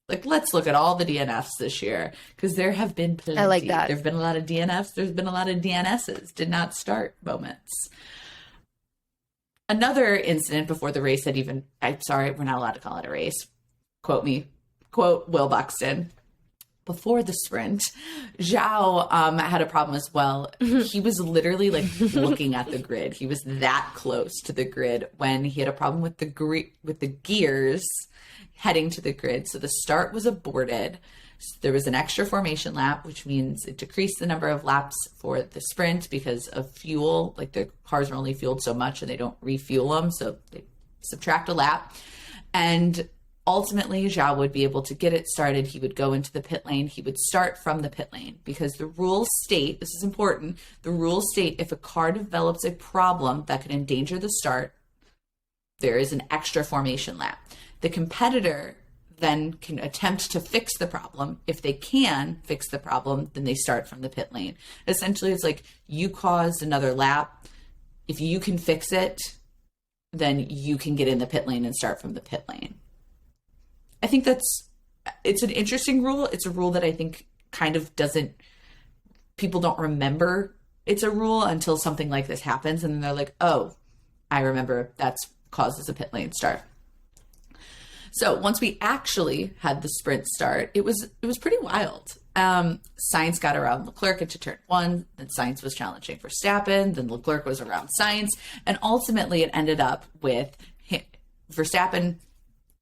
Like, let's look at all the DNFs this year, because there have been plenty. I like that. There have been a lot of DNFs. There's been a lot of DNSs, did not start moments. Another incident before the race that I'm sorry, we're not allowed to call it a race. Quote me. Quote Will Buxton. Before the sprint, Zhao had a problem as well. He was literally like looking at the grid. He was that close to the grid when he had a problem with the gears heading to the grid. So the start was aborted. There was an extra formation lap, which means it decreased the number of laps for the sprint because of fuel. Like, the cars are only fueled so much and they don't refuel them. So they subtract a lap. And ultimately, Zhao would be able to get it started. He would go into the pit lane. He would start from the pit lane, because the rules state, this is important, the rules state if a car develops a problem that could endanger the start, there is an extra formation lap. The competitor then can attempt to fix the problem. If they can fix the problem, then they start from the pit lane. Essentially, it's like, you caused another lap. If you can fix it, then you can get in the pit lane and start from the pit lane. I think it's an interesting rule. It's a rule that I think kind of people don't remember it's a rule until something like this happens. And then they're like, oh, I remember that's causes a pit lane start. So once we actually had the sprint start, it was pretty wild. Sainz got around Leclerc into turn one, then Sainz was challenging Verstappen, then Leclerc was around Sainz, and ultimately it ended up with Verstappen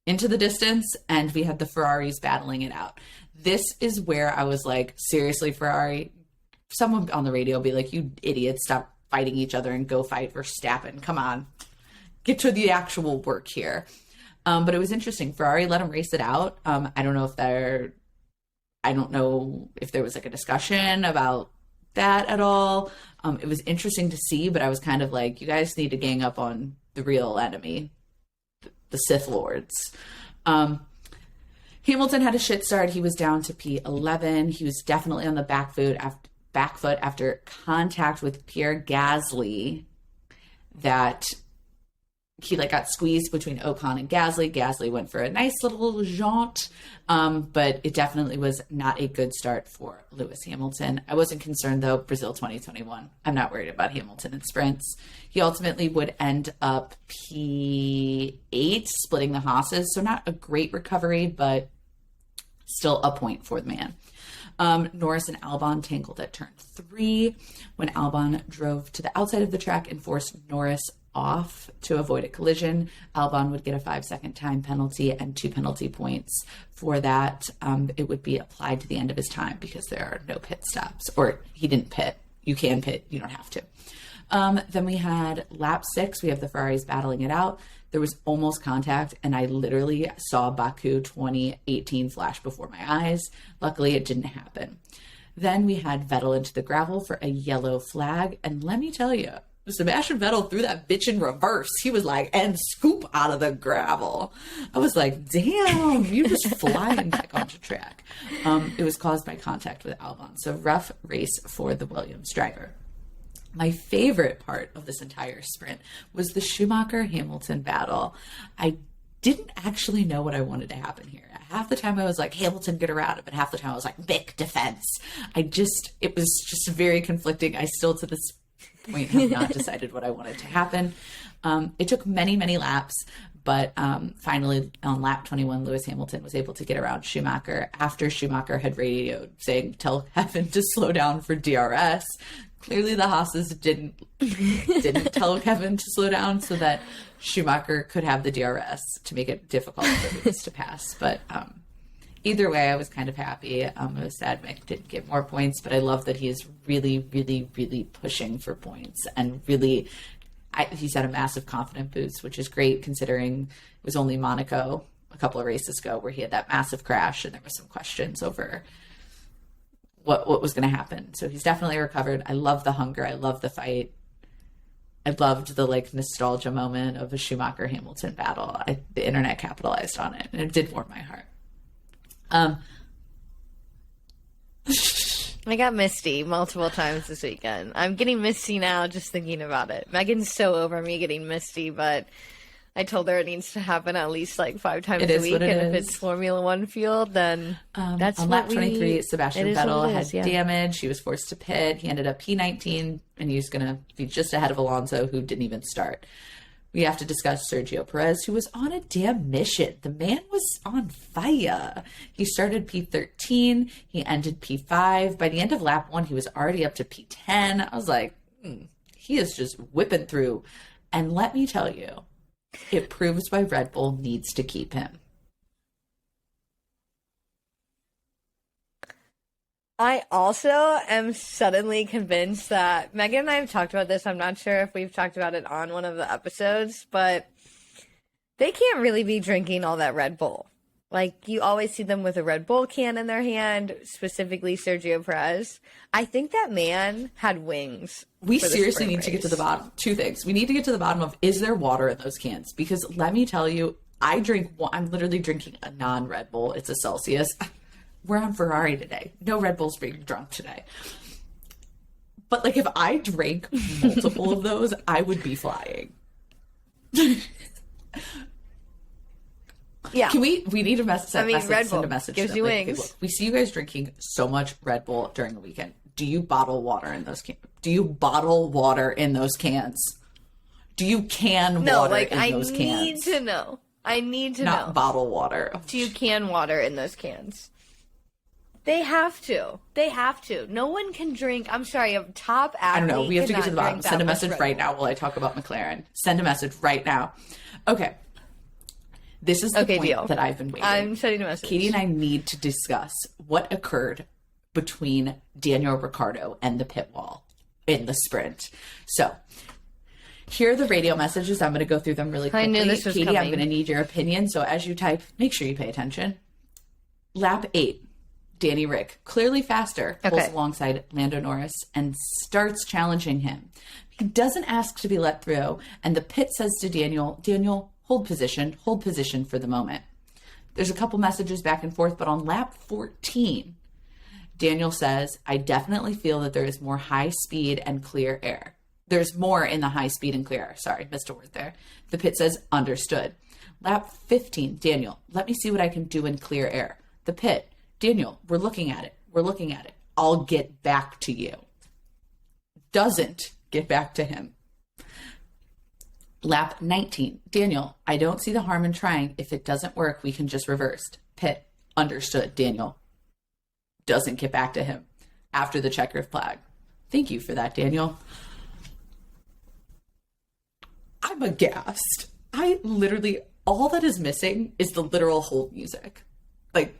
into the distance, and we had the Ferraris battling it out. This is where I was like, seriously, Ferrari, someone on the radio be like, you idiots, stop fighting each other and go fight Verstappen. Come on, get to the actual work here. But it was interesting. Ferrari let him race it out. I don't know if there was like a discussion about that at all. It was interesting to see, but I was kind of like, you guys need to gang up on the real enemy, the Sith Lords. Hamilton had a shit start. He was down to P11. He was definitely on the back foot after contact with Pierre Gasly, that he got squeezed between Ocon and Gasly. Gasly went for a nice little jaunt, but it definitely was not a good start for Lewis Hamilton. I wasn't concerned though. Brazil 2021. I'm not worried about Hamilton in sprints. He ultimately would end up P8, splitting the Haas's. So not a great recovery, but still a point for the man. Norris and Albon tangled at turn 3 when Albon drove to the outside of the track and forced Norris off to avoid a collision. Albon would get a 5-second time penalty and 2 penalty points for that. It would be applied to the end of his time because there are no pit stops, or he didn't pit. You can pit, you don't have to. Then we had lap 6. We have the Ferraris battling it out. There was almost contact, and I literally saw Baku 2018 flash before my eyes. Luckily, it didn't happen. Then we had Vettel into the gravel for a yellow flag, and let me tell you, Sebastian Vettel threw that bitch in reverse. He was like, and scoop out of the gravel. I was like, damn, you just flying back onto track. It was caused by contact with Albon. So rough race for the Williams driver. My favorite part of this entire sprint was the Schumacher-Hamilton battle. I didn't actually know what I wanted to happen here. Half the time I was like, Hamilton, get around him. And half the time I was like, Vic, defense. It was just very conflicting. I still to this point have not decided what I wanted to happen. It took many, many laps, but finally on lap 21, Lewis Hamilton was able to get around Schumacher after Schumacher had radioed saying, tell Kevin to slow down for DRS. Clearly the Haas's didn't tell Kevin to slow down so that Schumacher could have the DRS to make it difficult for Lewis to pass. But either way, I was kind of happy. I was sad Mick didn't get more points, but I love that he is really, really, really pushing for points and really, he's had a massive confidence boost, which is great considering it was only Monaco a couple of races ago where he had that massive crash and there was some questions over what was going to happen. So he's definitely recovered. I love the hunger. I love the fight. I loved the nostalgia moment of a Schumacher Hamilton battle. The internet capitalized on it and it did warm my heart. I got misty multiple times this weekend. I'm getting misty now just thinking about it. Megan's so over me getting misty, but I told her it needs to happen at least 5 times a week. And if it's Formula One field, then that's on lap 23, Sebastian Vettel had damage. He was forced to pit. He ended up P19, and he was going to be just ahead of Alonso, who didn't even start. We have to discuss Sergio Perez, who was on a damn mission. The man was on fire. He started P13. He ended P5. By the end of lap 1, he was already up to P10. I was like, he is just whipping through. And let me tell you, it proves why Red Bull needs to keep him. I also am suddenly convinced that Megan and I have talked about this. I'm not sure if we've talked about it on one of the episodes, but they can't really be drinking all that Red Bull. You always see them with a Red Bull can in their hand, specifically Sergio Perez. I think that man had wings. We seriously need to get to the bottom. 2 things. We need to get to the bottom of, is there water in those cans? Because let me tell you, I'm literally drinking a non-Red Bull. It's a Celsius. We're on Ferrari today. No Red Bull's being drunk today. But if I drank multiple of those, I would be flying. Yeah. We need a message. Red Bull send a message gives to them. you wings. Hey, look, we see you guys drinking so much Red Bull during the weekend. Do you bottle water in those cans? Do you bottle water in those cans? Do you can water in those cans? I need to know. I need to know. Not bottle water. Do you can water in those cans? They have to. They have to. No one can drink. I'm sorry, a top athlete. I don't know. We have to get to the bottom. Send Send a message right now while I talk about McLaren. Send a message right now. Okay. This is the point deal. That I've been waiting. I'm sending a message. Katie and I need to discuss what occurred between Daniel Ricciardo and the pit wall in the sprint. So here are the radio messages. I'm going to go through them really quickly. I knew this was Katie, coming. I'm going to need your opinion. So as you type, make sure you pay attention. Lap 8. Danny Rick, clearly faster, pulls alongside Lando Norris and starts challenging him. He doesn't ask to be let through, and the pit says to Daniel, hold position for the moment. There's a couple messages back and forth, but on lap 14, Daniel says, I definitely feel that there is more high speed and clear air. There's more in the high speed and clear air. Sorry, missed a word there. The pit says, understood. Lap 15, Daniel, let me see what I can do in clear air. The pit, Daniel, we're looking at it. We're looking at it. I'll get back to you. Doesn't get back to him. Lap 19, Daniel, I don't see the harm in trying. If it doesn't work, we can just reverse. Pit, understood, Daniel. Doesn't get back to him after the checkered flag. Thank you for that, Daniel. I'm aghast. I literally, all that is missing is the literal hold music. Like,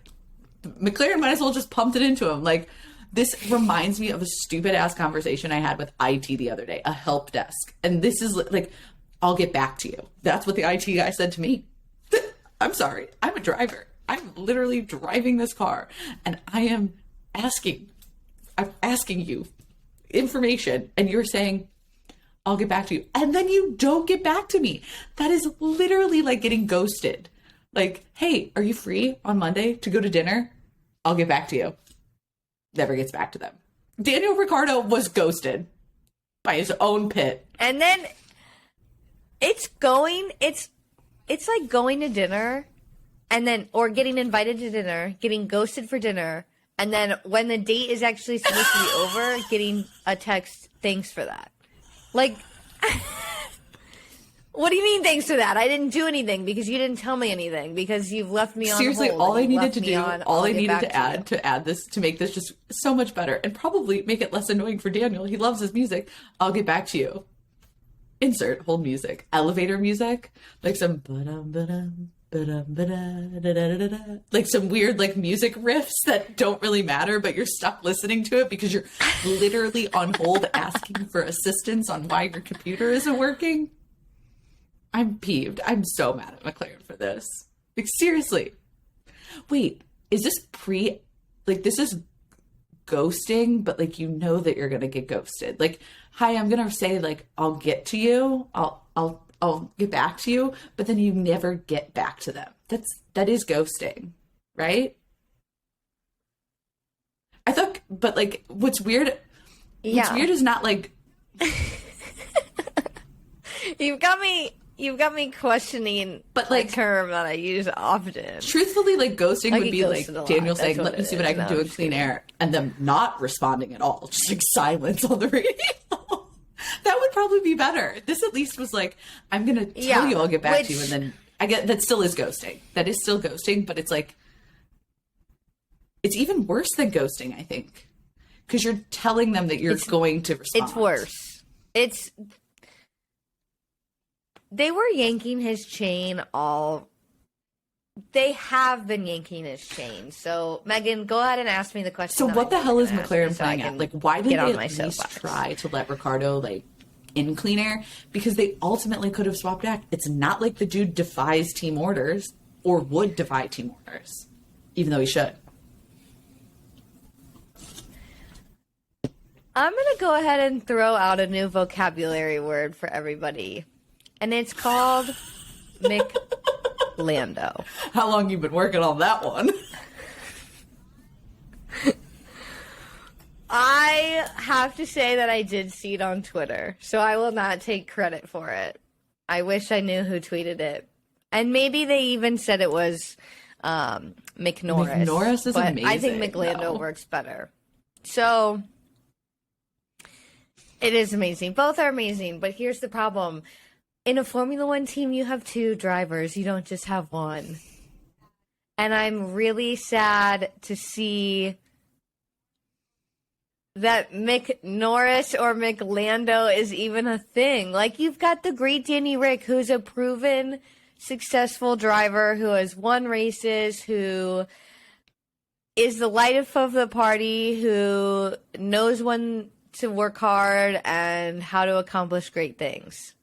McLaren might as well just pumped it into him. Like, this reminds me of a stupid ass conversation I had with IT the other day, a help desk. And this is like, I'll get back to you. That's what the IT guy said to me. I'm sorry. I'm a driver. I'm literally driving this car and I'm asking you information and you're saying, I'll get back to you. And then you don't get back to me. That is literally like getting ghosted. Like, hey, are you free on Monday to go to dinner? I'll get back to you. Never gets back to them. Daniel Ricciardo was ghosted by his own pit. And then it's like going to dinner and then, or getting invited to dinner, getting ghosted for dinner. And then when the date is actually supposed to be over, getting a text, thanks for that. Like, what do you mean thanks for that? I didn't do anything because you didn't tell me anything because you've left me on Seriously, hold. all they needed to do, all they needed to add this, to make this just so much better and probably make it less annoying for Daniel. He loves his music. I'll get back to you. Insert hold music. Elevator music. Like some like some weird like music riffs that don't really matter, but you're stuck listening to it because you're literally on hold asking for assistance on why your computer isn't working. I'm peeved. I'm so mad at McLaren for this. Like, seriously. Wait, is this this is ghosting, but like, you know that you're going to get ghosted. Like, hi, I'm going to say like, I'll get to you. I'll get back to you, but then you never get back to them. That is ghosting, right? I thought, but like, what's weird is not like, You've got me questioning, but like a term that I use often. Truthfully, like ghosting would be like Daniel saying, That's "Let me see what I can do in clean air," and them not responding at all, just like silence on the radio. That would probably be better. This at least was like, "I'm gonna tell you I'll get back to you," and then I get that still is ghosting. That is still ghosting, but it's like, it's even worse than ghosting, I think, because you're telling them that you're going to respond. It's worse. They were yanking his chain They have been yanking his chain. So, Megan, go ahead and ask me the question. So what the hell is McLaren playing at? Like, why did they at least try to let Ricciardo, like, in clean air? Because they ultimately could have swapped back. It's not like the dude defies team orders or would defy team orders, even though he should. I'm going to go ahead and throw out a new vocabulary word for everybody. And it's called McLando. How long you been working on that one? I have to say that I did see it on Twitter, so I will not take credit for it. I wish I knew who tweeted it. And maybe they even said it was McNorris. McNorris is amazing. I think McLando works better. So it is amazing. Both are amazing, but here's the problem. In a Formula One team, you have two drivers. You don't just have one. And I'm really sad to see that McNorris or McLando is even a thing. Like, you've got the great Danny Rick, who's a proven successful driver, who has won races, who is the life of the party, who knows when to work hard and how to accomplish great things.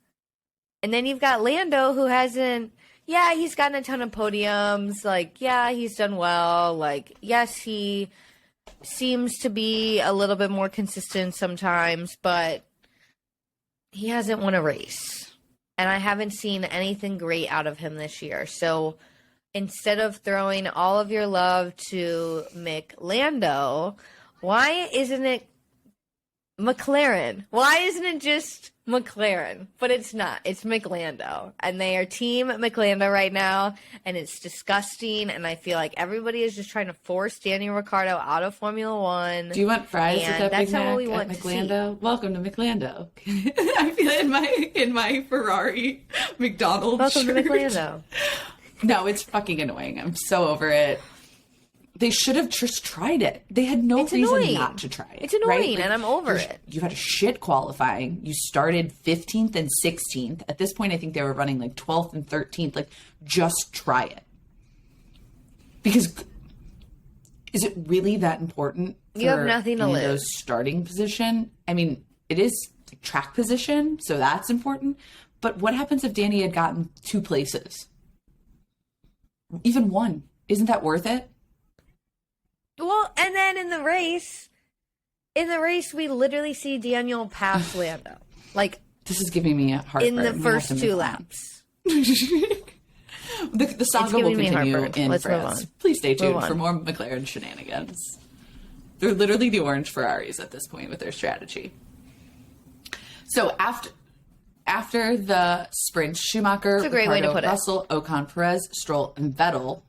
And then you've got Lando, who hasn't, he's gotten a ton of podiums. Like, he's done well. Like, yes, he seems to be a little bit more consistent sometimes, but he hasn't won a race. And I haven't seen anything great out of him this year. So instead of throwing all of your love to Mick Lando, why isn't it McLaren? Why isn't it just McLaren? But it's not. It's McLando. And they are Team McLando right now. And it's disgusting. And I feel like everybody is just trying to force Daniel Ricciardo out of Formula One. Do you want fries with that that's Big not Mac what we at want to McLando? Welcome to McLando. I feel in my Ferrari McDonald's Welcome shirt. to McLando. No, it's fucking annoying. I'm so over it. They should have just tried it. They had no reason annoying. not to try it. It's annoying, and I'm over it. You had a shit qualifying. You started 15th and 16th. At this point, I think they were running like 12th and 13th. Like, just try it. Because is it really that important for You have nothing to Lando's lose. starting position? I mean, it is track position, so that's important. But what happens if Danny had gotten 2 places? Even 1. Isn't that worth it? Well, and then in the race, we literally see Daniel pass Lando. Like, this is giving me a heartburn. in the We first have to 2 move on. laps. The saga will giving me continue heartburn. in Let's move France. on. Please stay tuned Move on. for more McLaren shenanigans. They're literally the orange Ferraris at this point with their strategy. So after the sprint, Schumacher, That's a great way to Ricciardo, put it. Russell, Ocon, Perez, Stroll, and Vettel.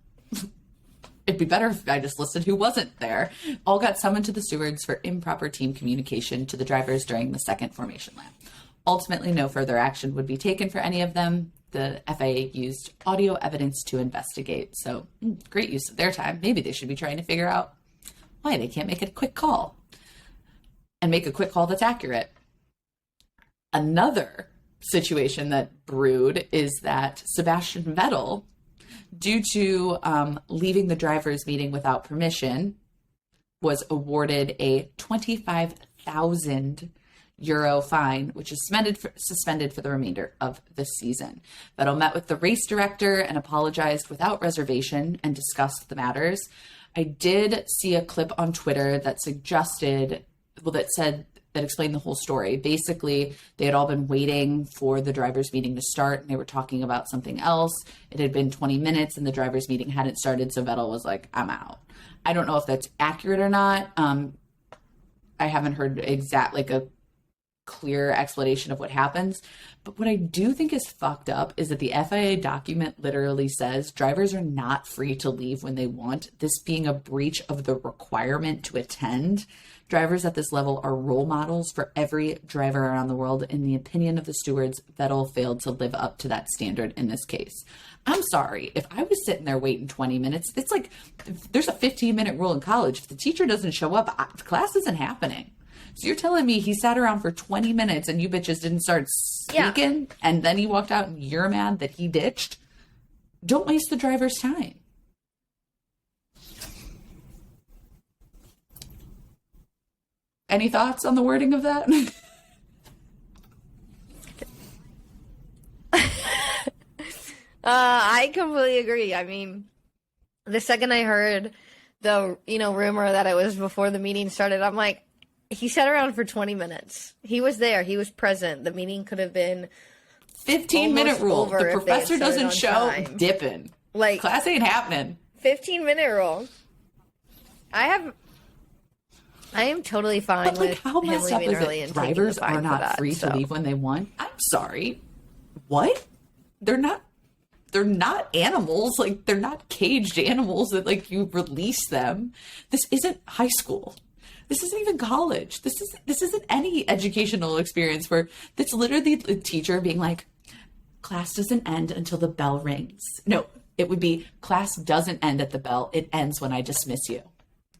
It'd be better if I just listed who wasn't there. All got summoned to the stewards for improper team communication to the drivers during the second formation lap. Ultimately, no further action would be taken for any of them. The FIA used audio evidence to investigate. So, great use of their time. Maybe they should be trying to figure out why they can't make a quick call. And make a quick call that's accurate. Another situation that brewed is that Sebastian Vettel, due to leaving the drivers' meeting without permission, was awarded a 25,000 euro fine, which is suspended for the remainder of the season. Vettel met with the race director and apologized without reservation and discussed the matters. I did see a clip on Twitter that explained the whole story. Basically, they had all been waiting for the drivers' meeting to start, and they were talking about something else. It had been 20 minutes, and the drivers' meeting hadn't started, so Vettel was like, I'm out. I don't know if that's accurate or not. I haven't heard a clear explanation of what happens. But what I do think is fucked up is that the FIA document literally says drivers are not free to leave when they want, this being a breach of the requirement to attend. Drivers at this level are role models for every driver around the world. In the opinion of the stewards, Vettel failed to live up to that standard in this case. I'm sorry. If I was sitting there waiting 20 minutes, it's like there's a 15-minute rule in college. If the teacher doesn't show up, class isn't happening. So you're telling me he sat around for 20 minutes and you bitches didn't start speaking, and then he walked out and you're mad that he ditched? Don't waste the driver's time. Any thoughts on the wording of that? I completely agree. I mean, the second I heard the, rumor that it was before the meeting started, I'm like, he sat around for 20 minutes. He was there. He was present. The meeting could have been 15-minute rule. The professor doesn't show, dipping. Like, class ain't happening. 15-minute rule. I am totally fine with how him messed up leaving is early it? and Drivers taking the fine are not for that, free to leave when they want. I'm sorry. What? They're not animals. Like, they're not caged animals that, like, you release them. This isn't high school. This isn't even college. This isn't any educational experience where that's literally the teacher being like, class doesn't end until the bell rings. No, it would be class doesn't end at the bell. It ends when I dismiss you.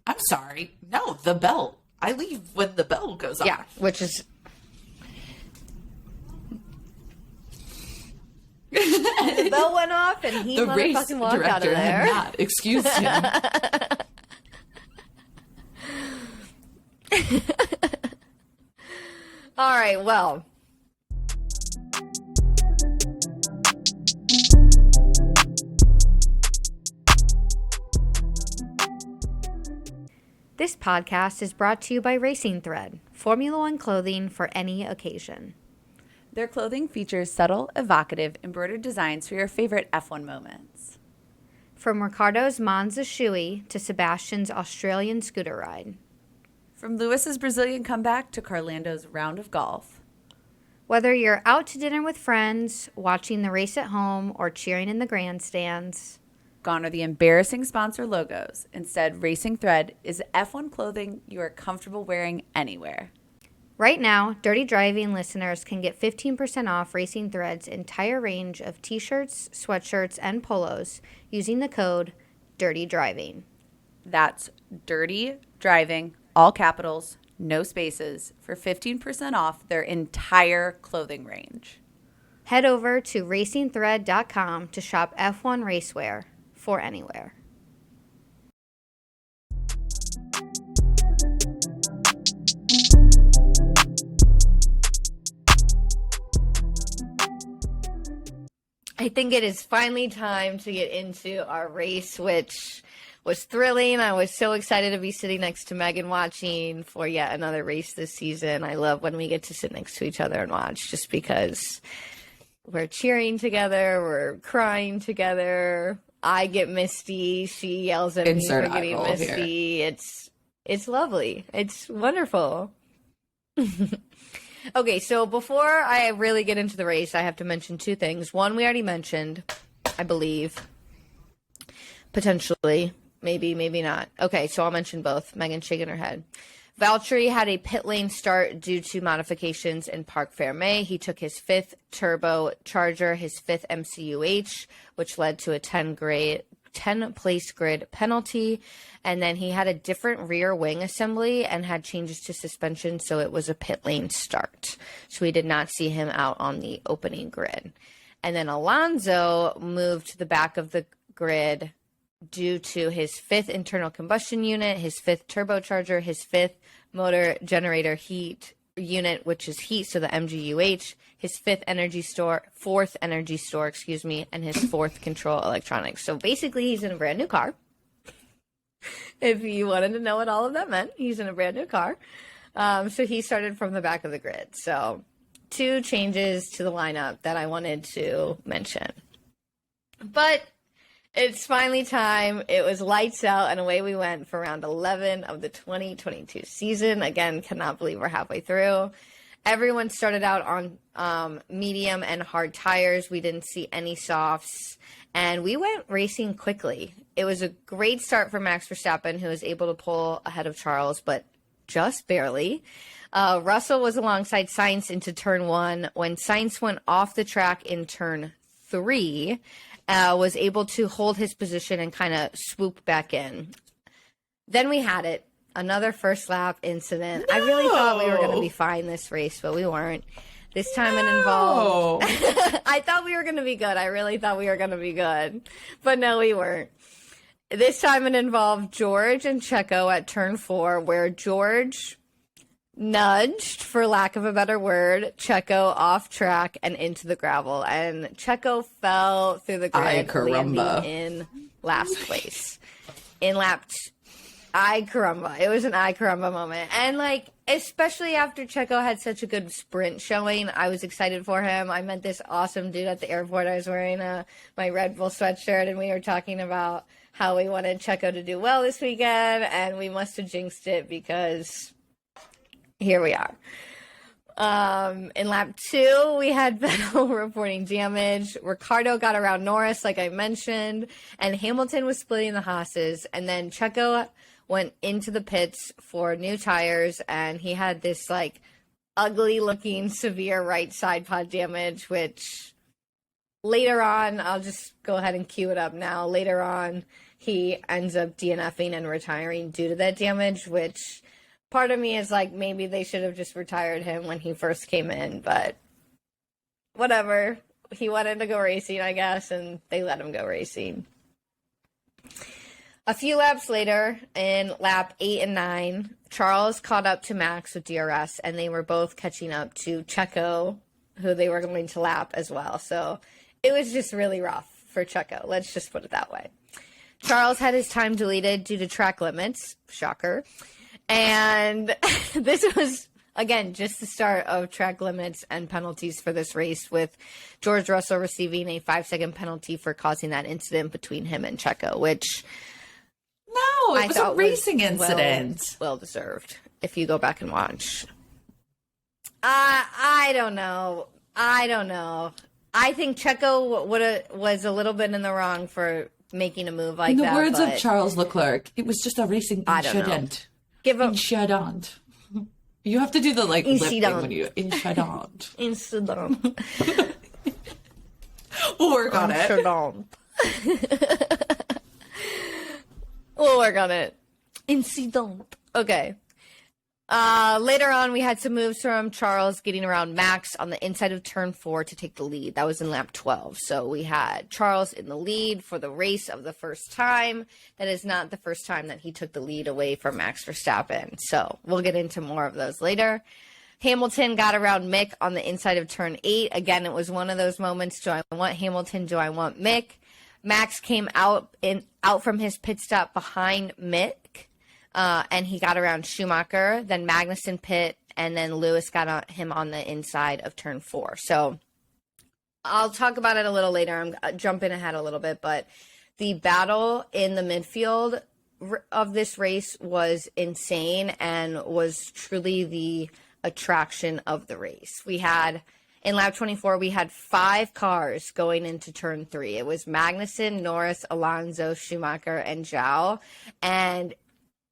I'm sorry. No, the bell. I leave when the bell goes off. Yeah, which is... the bell went off and he motherfucking walked out of there. Had not excused him. All right, well. This podcast is brought to you by Racing Thread, Formula One clothing for any occasion. Their clothing features subtle, evocative, embroidered designs for your favorite F1 moments. From Ricardo's Monza Shoey to Sebastian's Australian scooter ride. From Lewis's Brazilian comeback to Carlando's round of golf. Whether you're out to dinner with friends, watching the race at home, or cheering in the grandstands. Gone are the embarrassing sponsor logos. Instead, Racing Thread is F1 clothing you are comfortable wearing anywhere. Right now, Dirty Driving listeners can get 15% off Racing Thread's entire range of t-shirts, sweatshirts, and polos using the code Dirty Driving. That's Dirty Driving, all capitals, no spaces, for 15% off their entire clothing range. Head over to racingthread.com to shop F1 racewear for anywhere. I think it is finally time to get into our race, which was thrilling. I was so excited to be sitting next to Megan watching for yet another race this season. I love when we get to sit next to each other and watch, just because we're cheering together, we're crying together. I get misty. She yells at me for getting misty. Here. It's lovely. It's wonderful. Okay, so before I really get into the race, I have to mention two things. One, we already mentioned, I believe. Potentially. Maybe, maybe not. Okay, so I'll mention both. Megan's shaking her head. Valtteri had a pit lane start due to modifications in Parc Fermé. He took his fifth turbocharger, his fifth MCUH, which led to a 10-place grid penalty. And then he had a different rear wing assembly and had changes to suspension, so it was a pit lane start. So we did not see him out on the opening grid. And then Alonso moved to the back of the grid due to his fifth internal combustion unit, his fifth turbocharger, his fifth motor generator heat unit, which is heat, so the MGUH, his fourth energy store, and his fourth control electronics. So basically, he's in a brand new car. If you wanted to know what all of that meant, he's in a brand new car. So he started from the back of the grid. So two changes to the lineup that I wanted to mention. But it's finally time. It was lights out, and away we went for round 11 of the 2022 season. Again, cannot believe we're halfway through. Everyone started out on medium and hard tires. We didn't see any softs, and we went racing quickly. It was a great start for Max Verstappen, who was able to pull ahead of Charles, but just barely. Russell was alongside Sainz into turn 1. When Sainz went off the track in turn 3, was able to hold his position and kind of swoop back in. Then we had it. Another first lap incident. No! I really thought we were going to be fine this race, but we weren't. This time it involved... I thought we were going to be good. I really thought we were going to be good. But no, we weren't. This time it involved George and Checo at turn 4, where George nudged, for lack of a better word, Checo off track and into the gravel. And Checo fell through the grid, landing in last place. In lap ay caramba. It was an ay caramba moment. And, like, especially after Checo had such a good sprint showing, I was excited for him. I met this awesome dude at the airport. I was wearing my Red Bull sweatshirt, and we were talking about how we wanted Checo to do well this weekend, and we must have jinxed it because here we are. In lap 2, we had Vettel reporting damage. Ricardo got around Norris, like I mentioned, and Hamilton was splitting the Haas's. And then Checo went into the pits for new tires, and he had this, like, ugly-looking severe right side pod damage, which later on, I'll just go ahead and cue it up now. Later on, he ends up DNFing and retiring due to that damage, which part of me is like, maybe they should have just retired him when he first came in, but whatever. He wanted to go racing, I guess, and they let him go racing. A few laps later, in lap 8 and 9, Charles caught up to Max with DRS, and they were both catching up to Checo, who they were going to lap as well. So it was just really rough for Checo. Let's just put it that way. Charles had his time deleted due to track limits. Shocker. And this was again, just the start of track limits and penalties for this race, with George Russell receiving a 5-second penalty for causing that incident between him and Checo, which No, it was a racing incident. Well deserved, if you go back and watch. I don't know. I think Checo was a little bit in the wrong for making a move like that. In the words of Charles Leclerc, it was just a racing incident. Give him incident. You have to do the lip thing when you incident. Incident. We'll work on it. We'll work on it. Incident. Okay. Later on, we had some moves from Charles getting around Max on the inside of turn 4 to take the lead. That was in lap 12. So we had Charles in the lead for the race of the first time. That is not the first time that he took the lead away from Max Verstappen. So we'll get into more of those later. Hamilton got around Mick on the inside of turn 8. Again, it was one of those moments. Do I want Hamilton? Do I want Mick? Max came out from his pit stop behind Mick. And he got around Schumacher, then Magnussen pit, and then Lewis got him on the inside of turn 4. So I'll talk about it a little later. I'm jumping ahead a little bit, but the battle in the midfield of this race was insane and was truly the attraction of the race. We had, in lap 24, we had 5 cars going into turn 3. It was Magnussen, Norris, Alonso, Schumacher, and Zhou. And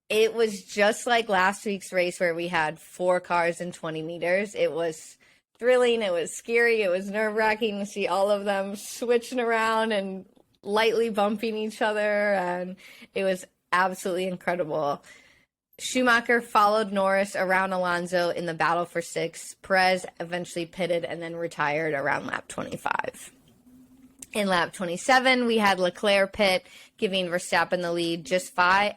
it was just like last week's race where we had 4 cars in 20 meters. It was thrilling. It was scary. It was nerve-wracking to see all of them switching around and lightly bumping each other. And it was absolutely incredible. Schumacher followed Norris around Alonso in the battle for 6. Perez eventually pitted and then retired around lap 25. In lap 27, we had Leclerc pit, giving Verstappen the lead. Just 5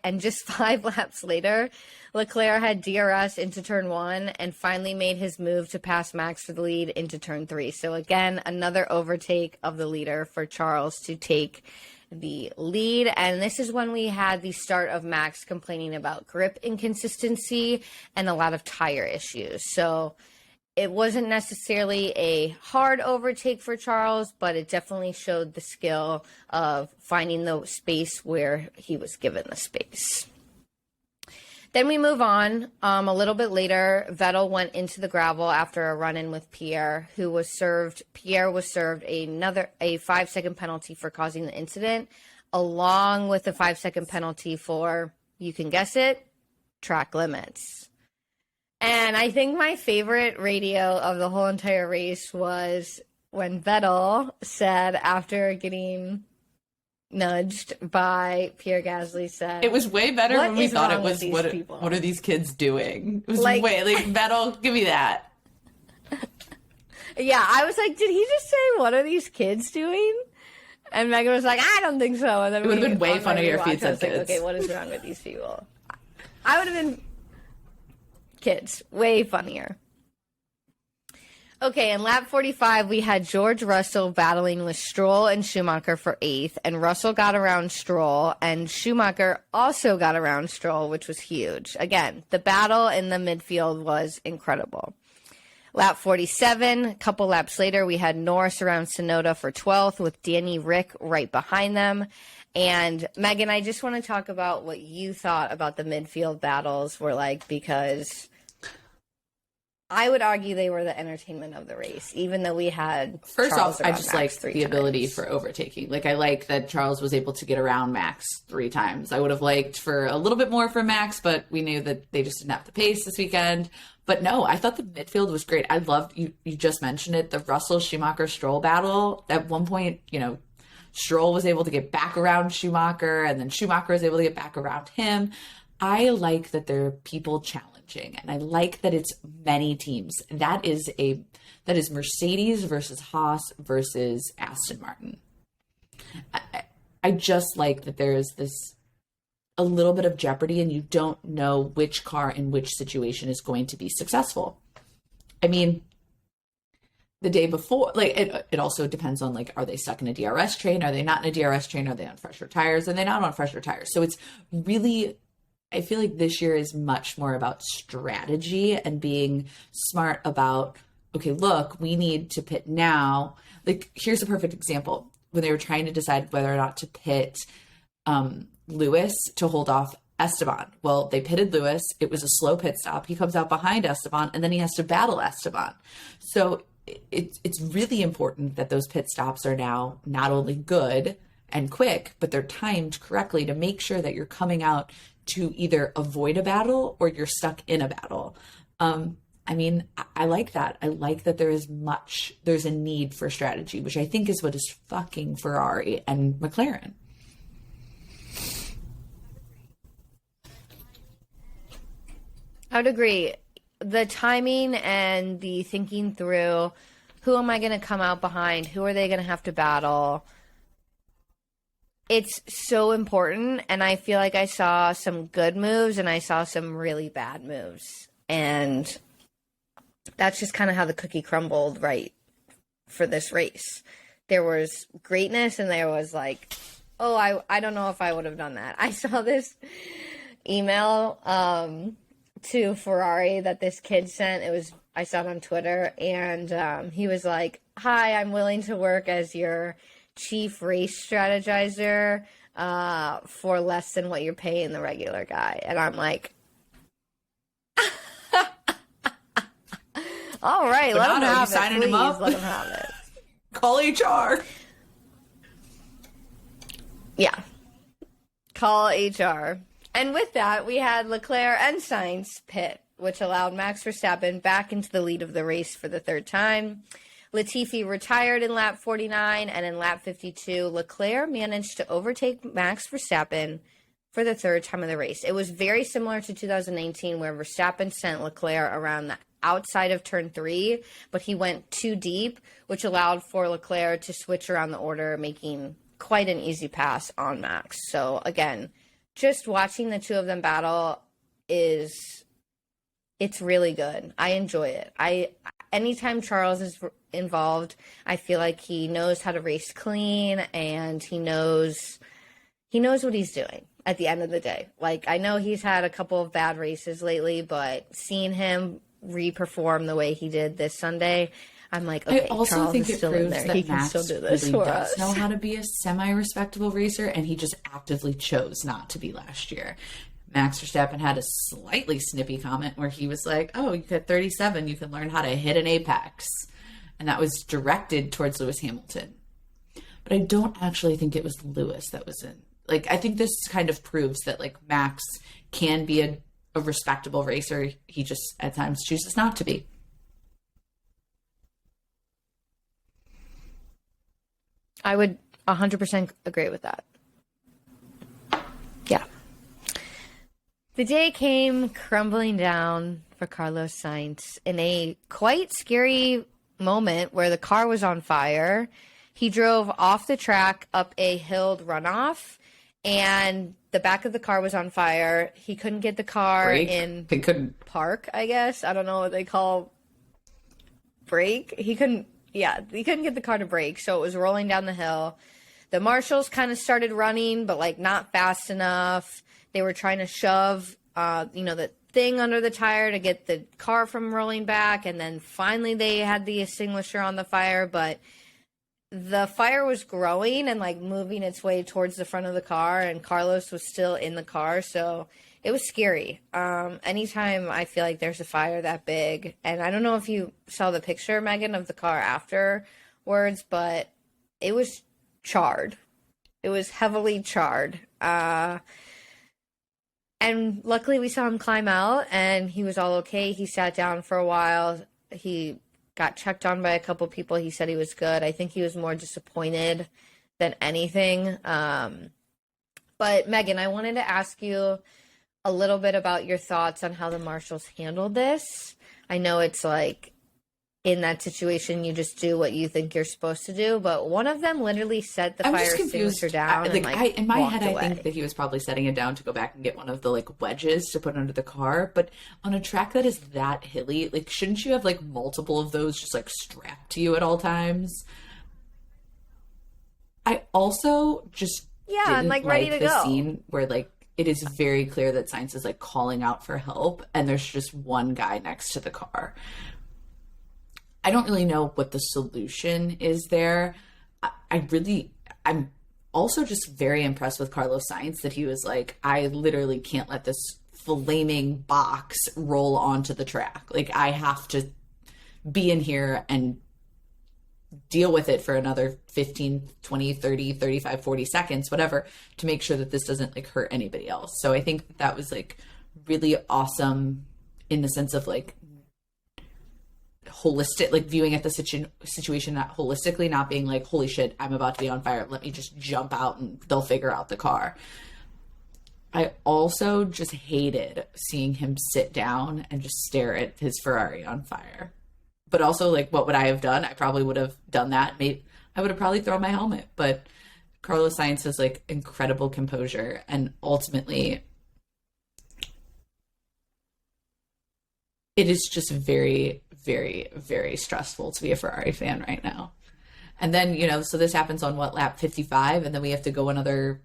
laps later, Leclerc had DRS into turn 1 and finally made his move to pass Max for the lead into turn 3. So again, another overtake of the leader for Charles to take the lead. And this is when we had the start of Max complaining about grip inconsistency and a lot of tire issues. So it wasn't necessarily a hard overtake for Charles, but it definitely showed the skill of finding the space where he was given the space. Then we move on. A little bit later, Vettel went into the gravel after a run-in with Pierre, who was served. Pierre was served a 5-second penalty for causing the incident, along with a 5-second penalty for, you can guess it, track limits. And I think my favorite radio of the whole entire race was when Vettel said, after getting nudged by Pierre Gasly, said, it was way better when we thought it was, what are these kids doing? It was Vettel, give me that. Yeah, I was like, did he just say, what are these kids doing? And Megan was like, I don't think so. And then it would have been way funnier if he said kids. Like, okay, what is wrong with these people? I would have been kids. Way funnier. Okay, in lap 45, we had George Russell battling with Stroll and Schumacher for 8th, and Russell got around Stroll, and Schumacher also got around Stroll, which was huge. Again, the battle in the midfield was incredible. Lap 47, a couple laps later, we had Norris around Tsunoda for 12th with Danny Rick right behind them. And Megan, I just want to talk about what you thought about the midfield battles were like, because I would argue they were the entertainment of the race, even though we had First Charles off, I just like the ability for overtaking. Like, I like that Charles was able to get around Max 3 times. I would have liked for a little bit more for Max, but we knew that they just didn't have the pace this weekend. But no, I thought the midfield was great. I loved, you just mentioned it, the Russell Schumacher Stroll battle. At one point, Stroll was able to get back around Schumacher, and then Schumacher was able to get back around him. I like that there are people challenging, and I like that it's many teams. That is Mercedes versus Haas versus Aston Martin. I just like that there is this a little bit of jeopardy, and you don't know which car in which situation is going to be successful. I mean, the day before, it also depends on, are they stuck in a DRS train? Are they not in a DRS train? Are they on fresher tires? Are they not on fresher tires? So it's really I feel like this year is much more about strategy and being smart about, okay, look, we need to pit now. Like, here's a perfect example. When they were trying to decide whether or not to pit Lewis to hold off Esteban. Well, they pitted Lewis. It was a slow pit stop. He comes out behind Esteban, and then he has to battle Esteban. So it's really important that those pit stops are now not only good and quick, but they're timed correctly to make sure that you're coming out to either avoid a battle or you're stuck in a battle. I mean, I like that. I like that there's a need for strategy, which I think is what is fucking Ferrari and McLaren. I would agree. The timing and the thinking through, who am I going to come out behind? Who are they going to have to battle? It's so important, and I feel like I saw some good moves and I saw some really bad moves. And that's just kind of how the cookie crumbled, right, for this race. There was greatness and there was like, oh, I don't know if I would have done that. I saw this email to Ferrari that this kid sent. I saw it on Twitter, and he was like, hi, I'm willing to work as your chief race strategizer for less than what you're paying the regular guy. And I'm like, all right, let him have it, signing please. him up? Let him have it. Call HR. Yeah. Call HR. And with that, we had Leclerc and Sainz pit, which allowed Max Verstappen back into the lead of the race for the third time. Latifi retired in lap 49, and in lap 52, Leclerc managed to overtake Max Verstappen for the third time of the race. It was very similar to 2019, where Verstappen sent Leclerc around the outside of turn 3, but he went too deep, which allowed for Leclerc to switch around the order, making quite an easy pass on Max. So again, just watching the two of them battle it's really good. I enjoy it. Anytime Charles is involved, I feel like he knows how to race clean, and he knows what he's doing at the end of the day. Like, I know he's had a couple of bad races lately, but seeing him re-perform the way he did this Sunday, I'm like, okay, I also Charles think is it still in proves there. that He can Max still do this really for does us. know how to be a semi-respectable racer, and he just actively chose not to be last year. Max Verstappen had a slightly snippy comment where he was like, oh, you got 37, you can learn how to hit an apex. And that was directed towards Lewis Hamilton. But I don't actually think it was Lewis that was in. Like, I think this kind of proves that, like, Max can be a respectable racer. He just, at times, chooses not to be. I would 100% agree with that. Yeah. The day came crumbling down for Carlos Sainz in a quite scary moment where the car was on fire. He drove off the track up a hilled runoff, and the back of the car was on fire. He couldn't get the car in He couldn't park, I guess. I don't know what they call brake. He couldn't get the car to brake, so it was rolling down the hill. The marshals kind of started running, but like not fast enough. They were trying to shove, the thing under the tire to get the car from rolling back, and then finally they had the extinguisher on the fire, but the fire was growing and like moving its way towards the front of the car, and Carlos was still in the car, so it was scary. Anytime I feel like there's a fire that big, and I don't know if you saw the picture, Megan, of the car afterwards, but it was charred. It was heavily charred. And luckily we saw him climb out, and he was all okay. He sat down for a while. He got checked on by a couple people. He said he was good. I think he was more disappointed than anything. But Megan, I wanted to ask you a little bit about your thoughts on how the marshals handled this. I know it's like, in that situation, you just do what you think you're supposed to do, but one of them literally set the fire extinguisher down. In my head, away. I think that he was probably setting it down to go back and get one of the like wedges to put under the car. But on a track that is that hilly, like, shouldn't you have like multiple of those just like strapped to you at all times? I also just didn't and like ready to the go. scene where like it is very clear that Sainz is like calling out for help, and there's just one guy next to the car. I don't really know what the solution is there. I'm also just very impressed with Carlos Sainz that he was like, I literally can't let this flaming box roll onto the track. Like, I have to be in here and deal with it for another 15, 20, 30, 35, 40 seconds, whatever, to make sure that this doesn't like hurt anybody else. So I think that was like really awesome in the sense of like holistic, like viewing at the situation that holistically, not being like, holy shit, I'm about to be on fire, let me just jump out and they'll figure out the car. I also just hated seeing him sit down and just stare at his Ferrari on fire. But also, like, what would I have done? I probably would have done that. Maybe I would have probably thrown my helmet. But Carlos Sainz has like incredible composure, and ultimately, it is just very, very, very stressful to be a Ferrari fan right now. And then, you know, so this happens on what, lap 55, and then we have to go another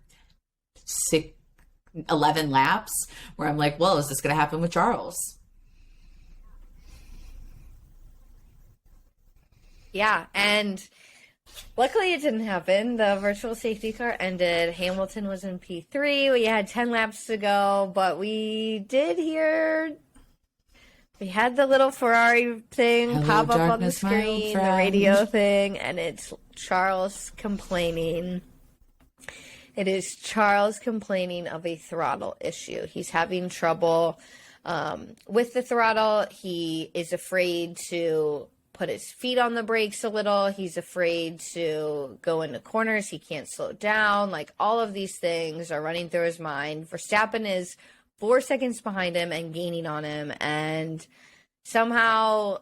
11 laps where I'm like, well, is this going to happen with Charles? Yeah, and luckily it didn't happen. The virtual safety car ended. Hamilton was in P3. We had 10 laps to go, but we did hear... We had the little Ferrari thing pop up on the screen, the radio thing, and it's Charles complaining. It is Charles complaining of a throttle issue. He's having trouble with the throttle. He is afraid to put his feet on the brakes a little. He's afraid to go into corners. He can't slow down. Like, all of these things are running through his mind. Verstappen is 4 seconds behind him and gaining on him, and somehow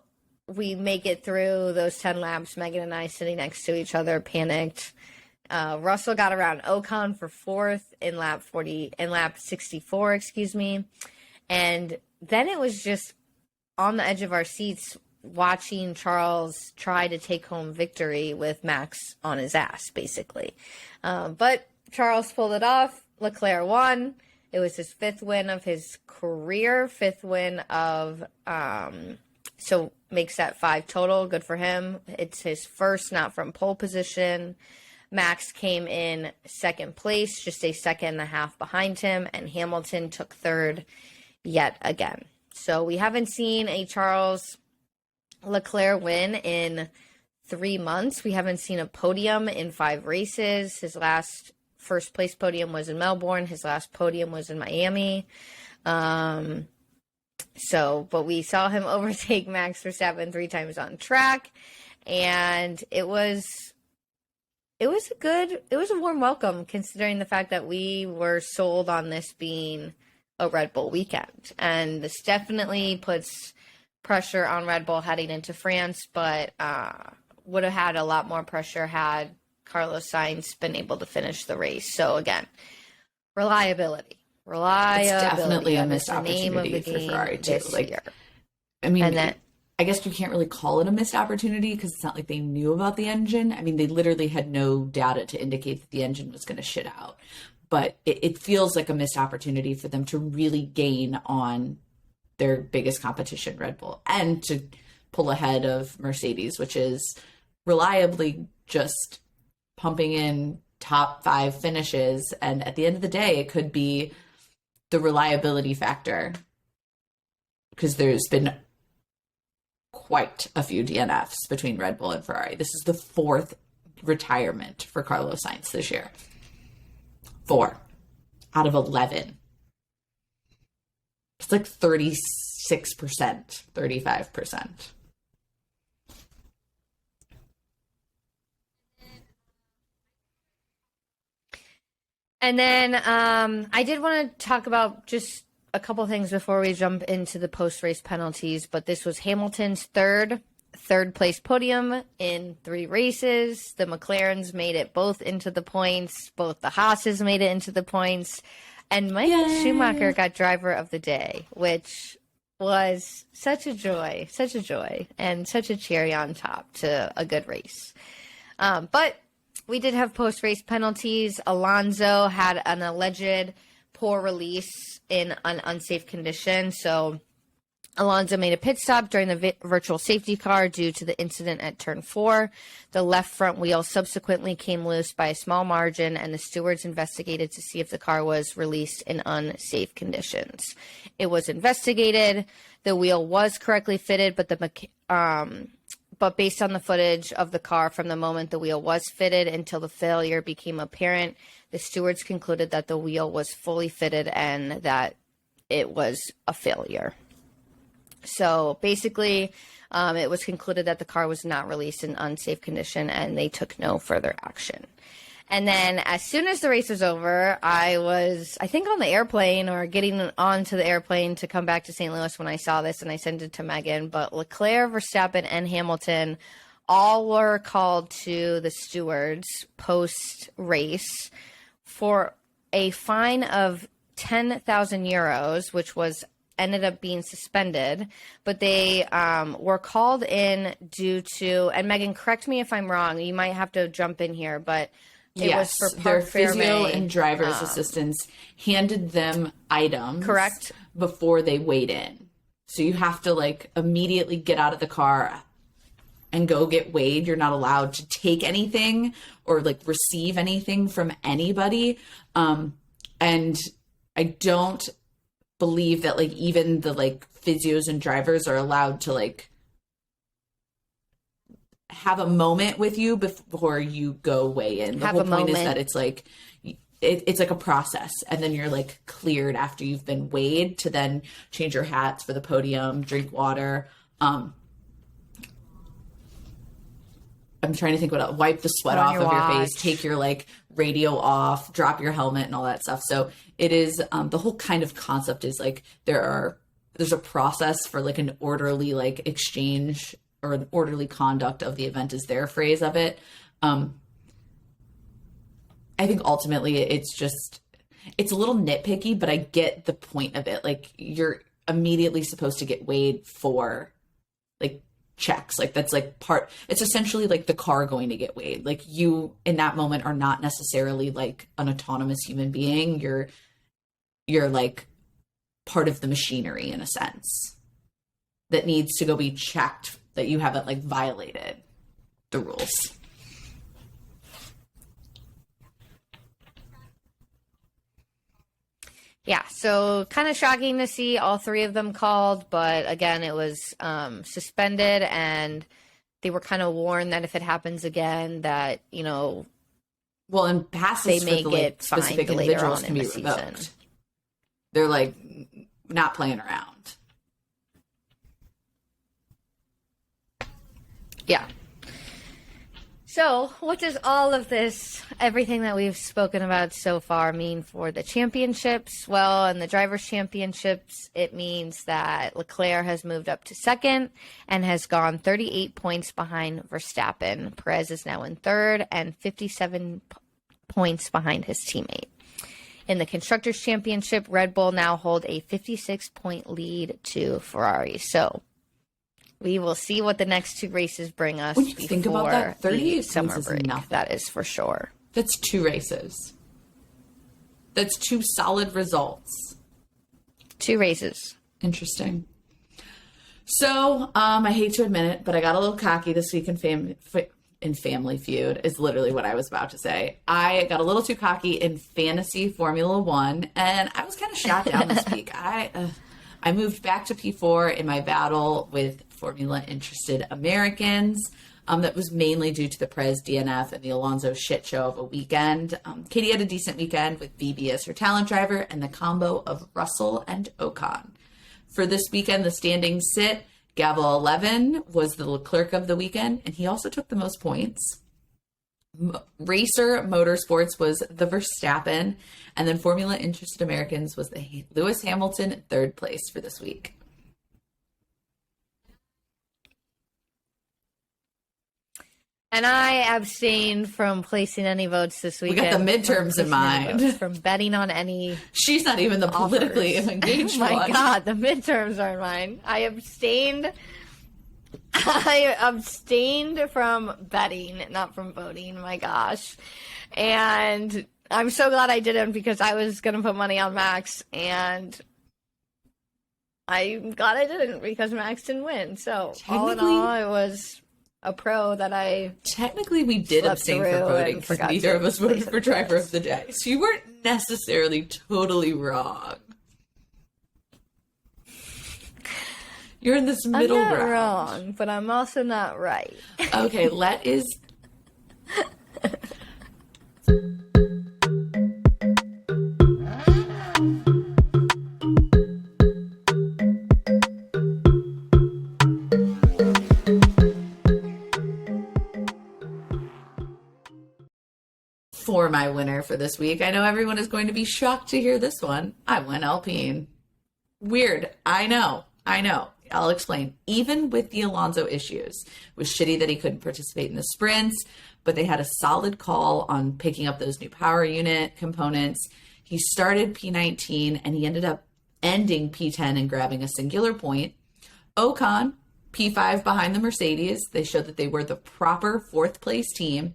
we make it through those 10 laps. Megan and I sitting next to each other, panicked. Russell got around Ocon for fourth in lap 64, excuse me. And then it was just on the edge of our seats watching Charles try to take home victory with Max on his ass, basically. But Charles pulled it off. Leclerc won. It was his fifth win of his career, fifth win of, so makes that 5 total. Good for him. It's his first, not from pole position. Max came in second place, just a second and a half behind him, and Hamilton took third yet again. So we haven't seen a Charles Leclerc win in 3 months. We haven't seen a podium in 5 races. His last first place podium was in Melbourne. His last podium was in Miami. But we saw him overtake Max Verstappen 3 times on track, and it was a warm welcome, considering the fact that we were sold on this being a Red Bull weekend. And this definitely puts pressure on Red Bull heading into France, but would have had a lot more pressure had Carlos Sainz been able to finish the race. So again, reliability. It's definitely a missed opportunity for Ferrari too. I mean, I guess you can't really call it a missed opportunity because it's not like they knew about the engine. I mean, they literally had no data to indicate that the engine was going to shit out. But it feels like a missed opportunity for them to really gain on their biggest competition, Red Bull, and to pull ahead of Mercedes, which is reliably just pumping in top 5 finishes. And at the end of the day, it could be the reliability factor, because there's been quite a few DNFs between Red Bull and Ferrari. This is the 4th retirement for Carlos Sainz this year. 4 out of 11. It's like 36%, 35%. And then I did want to talk about just a couple things before we jump into the post-race penalties, but this was Hamilton's third place podium in 3 races. The McLarens made it both into the points. Both the Haas's made it into the points. And Michael Schumacher got driver of the day, which was such a joy, and such a cherry on top to a good race. But we did have post-race penalties. Alonso had an alleged poor release in an unsafe condition. So Alonso made a pit stop during the virtual safety car due to the incident at turn 4. The left front wheel subsequently came loose by a small margin, and the stewards investigated to see if the car was released in unsafe conditions. It was investigated. The wheel was correctly fitted, but but based on the footage of the car from the moment the wheel was fitted until the failure became apparent, the stewards concluded that the wheel was fully fitted and that it was a failure. So basically, it was concluded that the car was not released in unsafe condition, and they took no further action. And then as soon as the race was over, I was, I think, on the airplane or getting onto the airplane to come back to St. Louis when I saw this, and I sent it to Megan. But Leclerc, Verstappen, and Hamilton all were called to the stewards post-race for a fine of 10,000 euros, which was ended up being suspended, but they were called in due to, and Megan, correct me if I'm wrong, you might have to jump in here, but it yes, was for their Parc physio Fermé, and driver's assistants handed them items correct, before they weighed in. So you have to like immediately get out of the car and go get weighed. You're not allowed to take anything or like receive anything from anybody. And I don't believe that like even the like physios and drivers are allowed to like have a moment with you before you go weigh in. The whole point is that it's like it's like a process, and then you're like cleared after you've been weighed to then change your hats for the podium, drink water. I'm trying to think what else. Wipe the sweat off of your face, take your like radio off, drop your helmet and all that stuff. So it is the whole kind of concept is like there's a process for like an orderly like exchange or an orderly conduct of the event is their phrase of it. I think ultimately it's a little nitpicky, but I get the point of it. Like you're immediately supposed to get weighed for like checks. Like that's like it's essentially like the car going to get weighed. Like you in that moment are not necessarily like an autonomous human being. You're like part of the machinery in a sense that needs to go be checked that you haven't like violated the rules. Yeah, so kind of shocking to see all three of them called, but again, it was suspended, and they were kind of warned that if it happens again, that, you know, well, and passes they may for the, like, get specific fined later individuals on can in be the revoked. season. They're like not playing around. Yeah. So, what does all of this, everything that we've spoken about so far, mean for the championships? Well, in the Drivers' Championships, it means that Leclerc has moved up to second and has gone 38 points behind Verstappen. Perez is now in third and 57 points behind his teammate. In the Constructors' Championship, Red Bull now hold a 56-point lead to Ferrari. So, we will see what the next two races bring us When you think about that, 38 summer points is break. nothing. That is for sure. That's 2 races. That's 2 solid results. 2 races. Interesting. So, I hate to admit it, but I got a little cocky this week in Family Feud is literally what I was about to say. I got a little too cocky in Fantasy Formula One, and I was kind of shot down this week. I moved back to P4 in my battle with Formula interested Americans. That was mainly due to the Perez DNF and the Alonso shit show of a weekend. Katie had a decent weekend with BB as her talent driver and the combo of Russell and Ocon. For this weekend, the standings sit. Gavel 11 was the Leclerc of the weekend, and he also took the most points. Racer Motorsports was the Verstappen, and then Formula Interested Americans was the Lewis Hamilton, third place for this week. And I abstained from placing any votes this weekend. We got the midterms in mind. From betting on any. She's not even the politically engaged one. Oh my God, the midterms are mine. I abstained from betting, not from voting. My gosh. And I'm so glad I didn't because I was going to put money on Max, and I'm glad I didn't because Max didn't win. So all in all, it was a pro that I technically we did abstain from voting because neither of us voted for driver of the day. So you weren't necessarily totally wrong. You're in this middle I'm not ground. wrong, but I'm also not right. Okay, let is. For my winner for this week, I know everyone is going to be shocked to hear this one. I went Alpine. Weird. I know. I'll explain. Even with the Alonso issues, it was shitty that he couldn't participate in the sprints, but they had a solid call on picking up those new power unit components. He started P19 and he ended up ending P10 and grabbing a singular point. Ocon, P5 behind the Mercedes. They showed that they were the proper fourth place team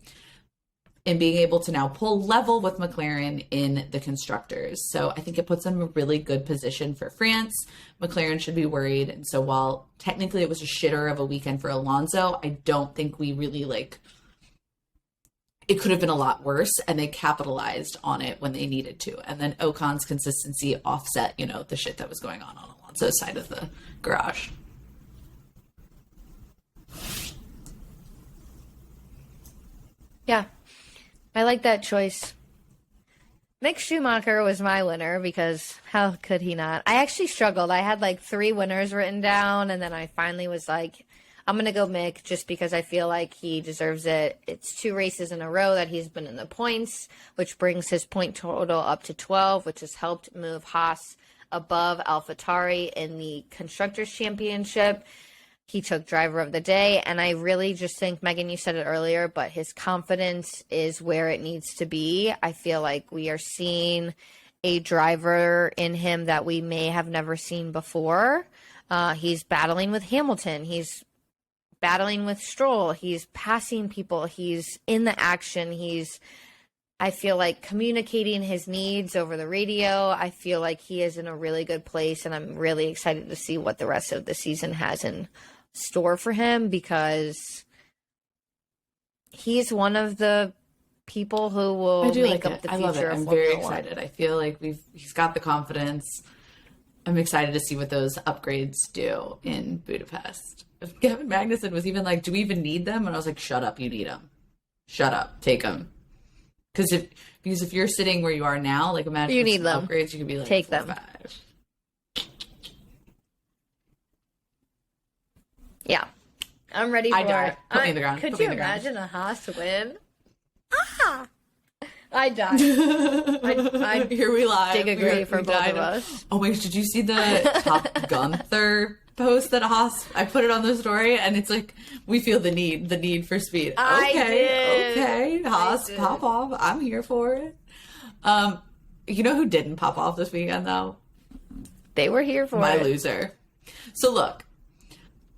and being able to now pull level with McLaren in the constructors. So I think it puts them in a really good position for France. McLaren should be worried. And so while technically it was a shitter of a weekend for Alonso, I don't think we really it could have been a lot worse, and they capitalized on it when they needed to. And then Ocon's consistency offset, the shit that was going on Alonso's side of the garage. Yeah. I like that choice. Mick Schumacher was my winner because how could he not? I actually struggled. I had 3 winners written down, and then I finally was like, I'm going to go Mick just because I feel like he deserves it. It's 2 races in a row that he's been in the points, which brings his point total up to 12, which has helped move Haas above AlphaTauri in the Constructors' Championship. He took driver of the day, and I really just think, Megan, you said it earlier, but his confidence is where it needs to be. I feel like we are seeing a driver in him that we may have never seen before. He's battling with Hamilton. He's battling with Stroll. He's passing people. He's in the action. I feel like communicating his needs over the radio. I feel like he is in a really good place, and I'm really excited to see what the rest of the season has in store for him because he's one of the people who will make up the future of Formula 1. I'm very excited. I feel like he's got the confidence. I'm excited to see what those upgrades do in Budapest. Kevin Magnussen was even like, do we even need them? And I was like, shut up, you need them. Shut up, take them. Because if you're sitting where you are now, imagine you need them. Upgrades, you could be like, take 4, them. 5. Yeah, I'm ready for it. Put me in the ground. Could you imagine a Haas win? I died. Here we lie. Dig a grave for both of us. Oh my gosh, did you see the Top Gunther post that I put it on the story, and it's like, we feel the need for speed. Okay, Haas, pop off. I'm here for it. You know who didn't pop off this weekend though? They were here for my it. loser. So look,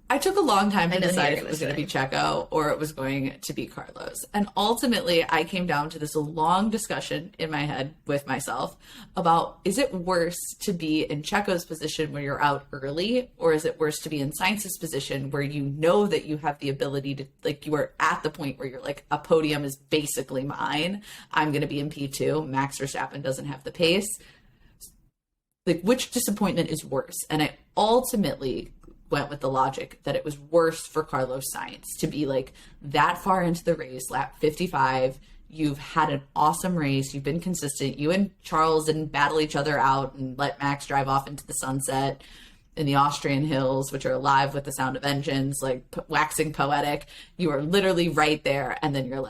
I took a long time to decide if it was going to be Checo or it was going to be Carlos. And ultimately, I came down to this long discussion in my head with myself about, is it worse to be in Checo's position where you're out early, or is it worse to be in Sainz's position where you know that you have the ability to, you are at the point where you're like, a podium is basically mine. I'm going to be in P2. Max Verstappen doesn't have the pace. Which disappointment is worse? And I ultimately went with the logic that it was worse for Carlos Sainz to be that far into the race, lap 55. You've had an awesome race. You've been consistent. You and Charles didn't battle each other out and let Max drive off into the sunset in the Austrian hills, which are alive with the sound of engines, waxing poetic. You are literally right there. And then you're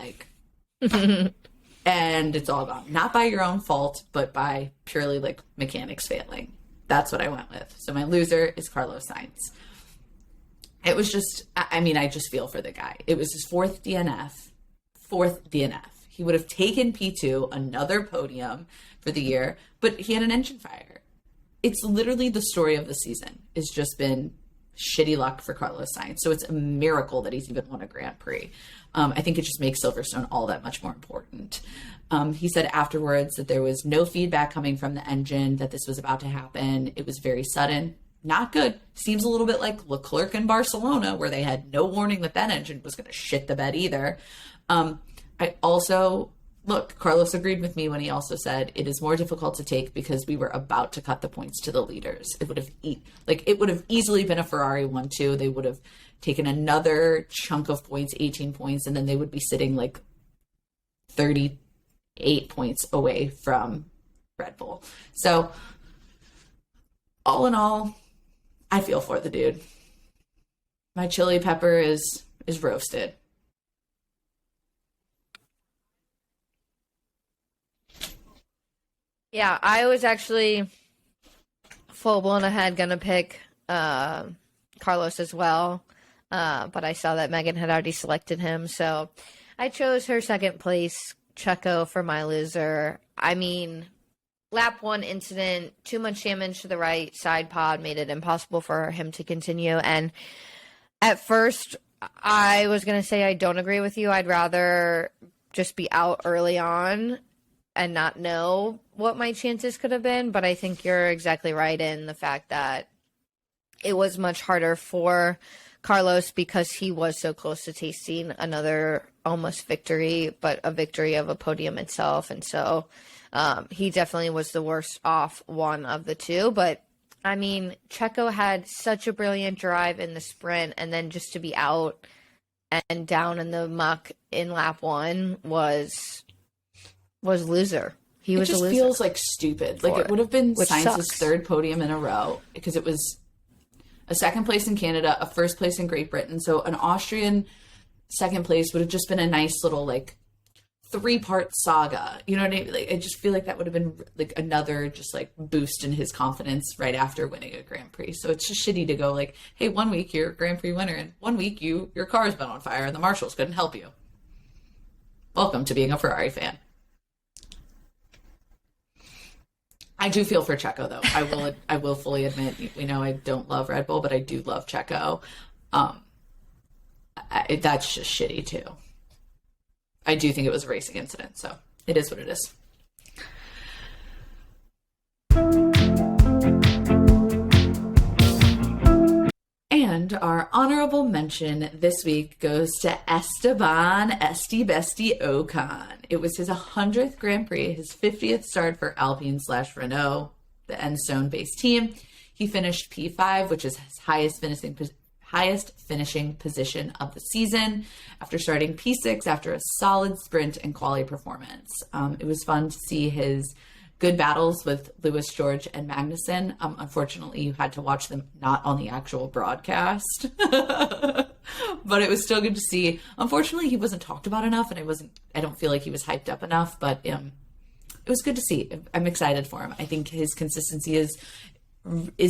and it's all gone. Not by your own fault, but by purely mechanics failing. That's what I went with. So my loser is Carlos Sainz. It was just, I just feel for the guy. It was his fourth DNF. He would have taken P2, another podium for the year, but he had an engine fire. It's literally the story of the season. It's just been shitty luck for Carlos Sainz. So it's a miracle that he's even won a Grand Prix. I think it just makes Silverstone all that much more important. He said afterwards that there was no feedback coming from the engine, that this was about to happen. It was very sudden. Not good. Seems a little bit like Leclerc in Barcelona, where they had no warning that that engine was going to shit the bed either. Carlos agreed with me when he also said it is more difficult to take because we were about to cut the points to the leaders. It would have easily been a Ferrari 1-2. They would have taken another chunk of points, 18 points, and then they would be sitting like 38 points away from Red Bull. So all in all, I feel for the dude. My chili pepper is roasted. Yeah, I was actually full blown ahead gonna pick Carlos as well, but I saw that Megan had already selected him, so I chose her second place, Checo, for my loser. I mean, lap 1 incident, too much damage to the right side pod made it impossible for him to continue. And at first, I was gonna say I don't agree with you. I'd rather just be out early on and not know what my chances could have been, but I think you're exactly right in the fact that it was much harder for Carlos because he was so close to tasting another almost victory, but a victory of a podium itself. And so he definitely was the worst off one of the two. But I mean, Checo had such a brilliant drive in the sprint, and then just to be out and down in the muck in lap 1 was loser. He was a loser. It just feels like stupid. Like it would have been Sainz's sucks. third podium in a row because it was a second place in Canada, a first place in Great Britain. So an Austrian second place would have just been a nice little like 3-part saga. You know what I mean? Like I just feel like that would have been like another just like boost in his confidence right after winning a Grand Prix. So it's just shitty to go like, hey, 1 week you're a Grand Prix winner, and 1 week your car's been on fire and the marshals couldn't help you. Welcome to being a Ferrari fan. I do feel for Checo, though. I will fully admit, we know I don't love Red Bull, but I do love Checo. That's just shitty, too. I do think it was a racing incident, so it is what it is. And our honorable mention this week goes to Esteban Esti Besti Ocon. It was his 100th Grand Prix, his 50th start for Alpine/Renault, the Enstone-based team. He finished P5, which is his highest finishing position of the season, after starting P6 after a solid sprint and quali performance. It was fun to see his good battles with Lewis, George, and Magnussen. Unfortunately, you had to watch them not on the actual broadcast, but it was still good to see. Unfortunately, he wasn't talked about enough, and I don't feel like he was hyped up enough, but it was good to see. I'm excited for him. I think his consistency is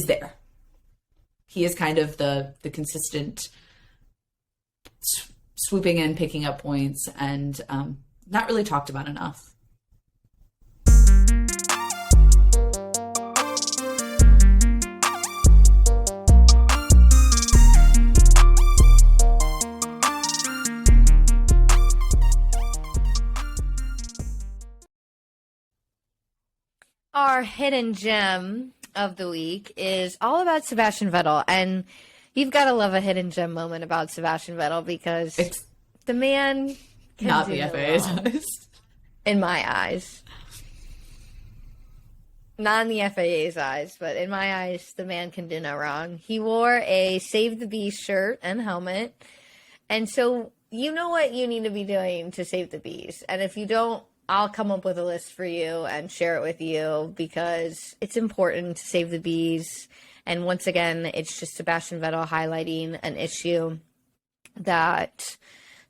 there. He is kind of the consistent swooping in, picking up points, and not really talked about enough. Our hidden gem of the week is all about Sebastian Vettel, and you've got to love a hidden gem moment about Sebastian Vettel because the man can not do the no FAA's wrong, eyes. in my eyes. Not in the FAA's eyes, but in my eyes, the man can do no wrong. He wore a Save the Bees shirt and helmet, and so you know what you need to be doing to save the bees, and if you don't, I'll come up with a list for you and share it with you because it's important to save the bees. And once again, it's just Sebastian Vettel highlighting an issue that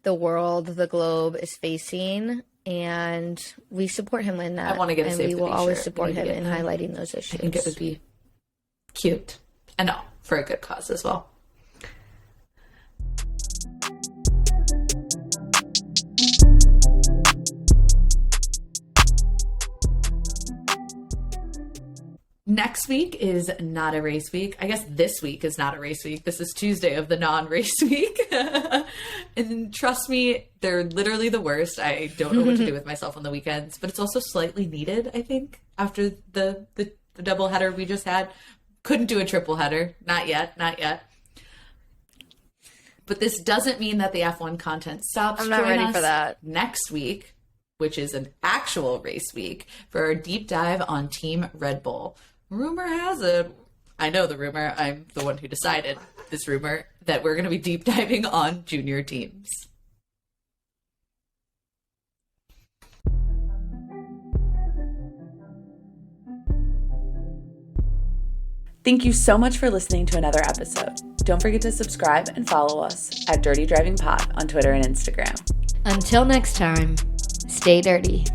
the world, the globe is facing. And we support him in that. I want to get a and Save we the will Bees always shirt. support Maybe him in highlighting those issues. I think it would be cute. And for a good cause as well. Next week is not a race week. I guess this week is not a race week. This is Tuesday of the non-race week. And trust me, they're literally the worst. I don't know what to do with myself on the weekends, but it's also slightly needed, I think, after the double header we just had. Couldn't do a triple header. Not yet. But this doesn't mean that the F1 content stops. I'm not Join ready us for that. next week, which is an actual race week, for our deep dive on Team Red Bull. Rumor has it, I know the rumor, I'm the one who decided this rumor, that we're going to be deep diving on junior teams. Thank you so much for listening to another episode. Don't forget to subscribe and follow us at Dirty Driving Pod on Twitter and Instagram. Until next time, stay dirty.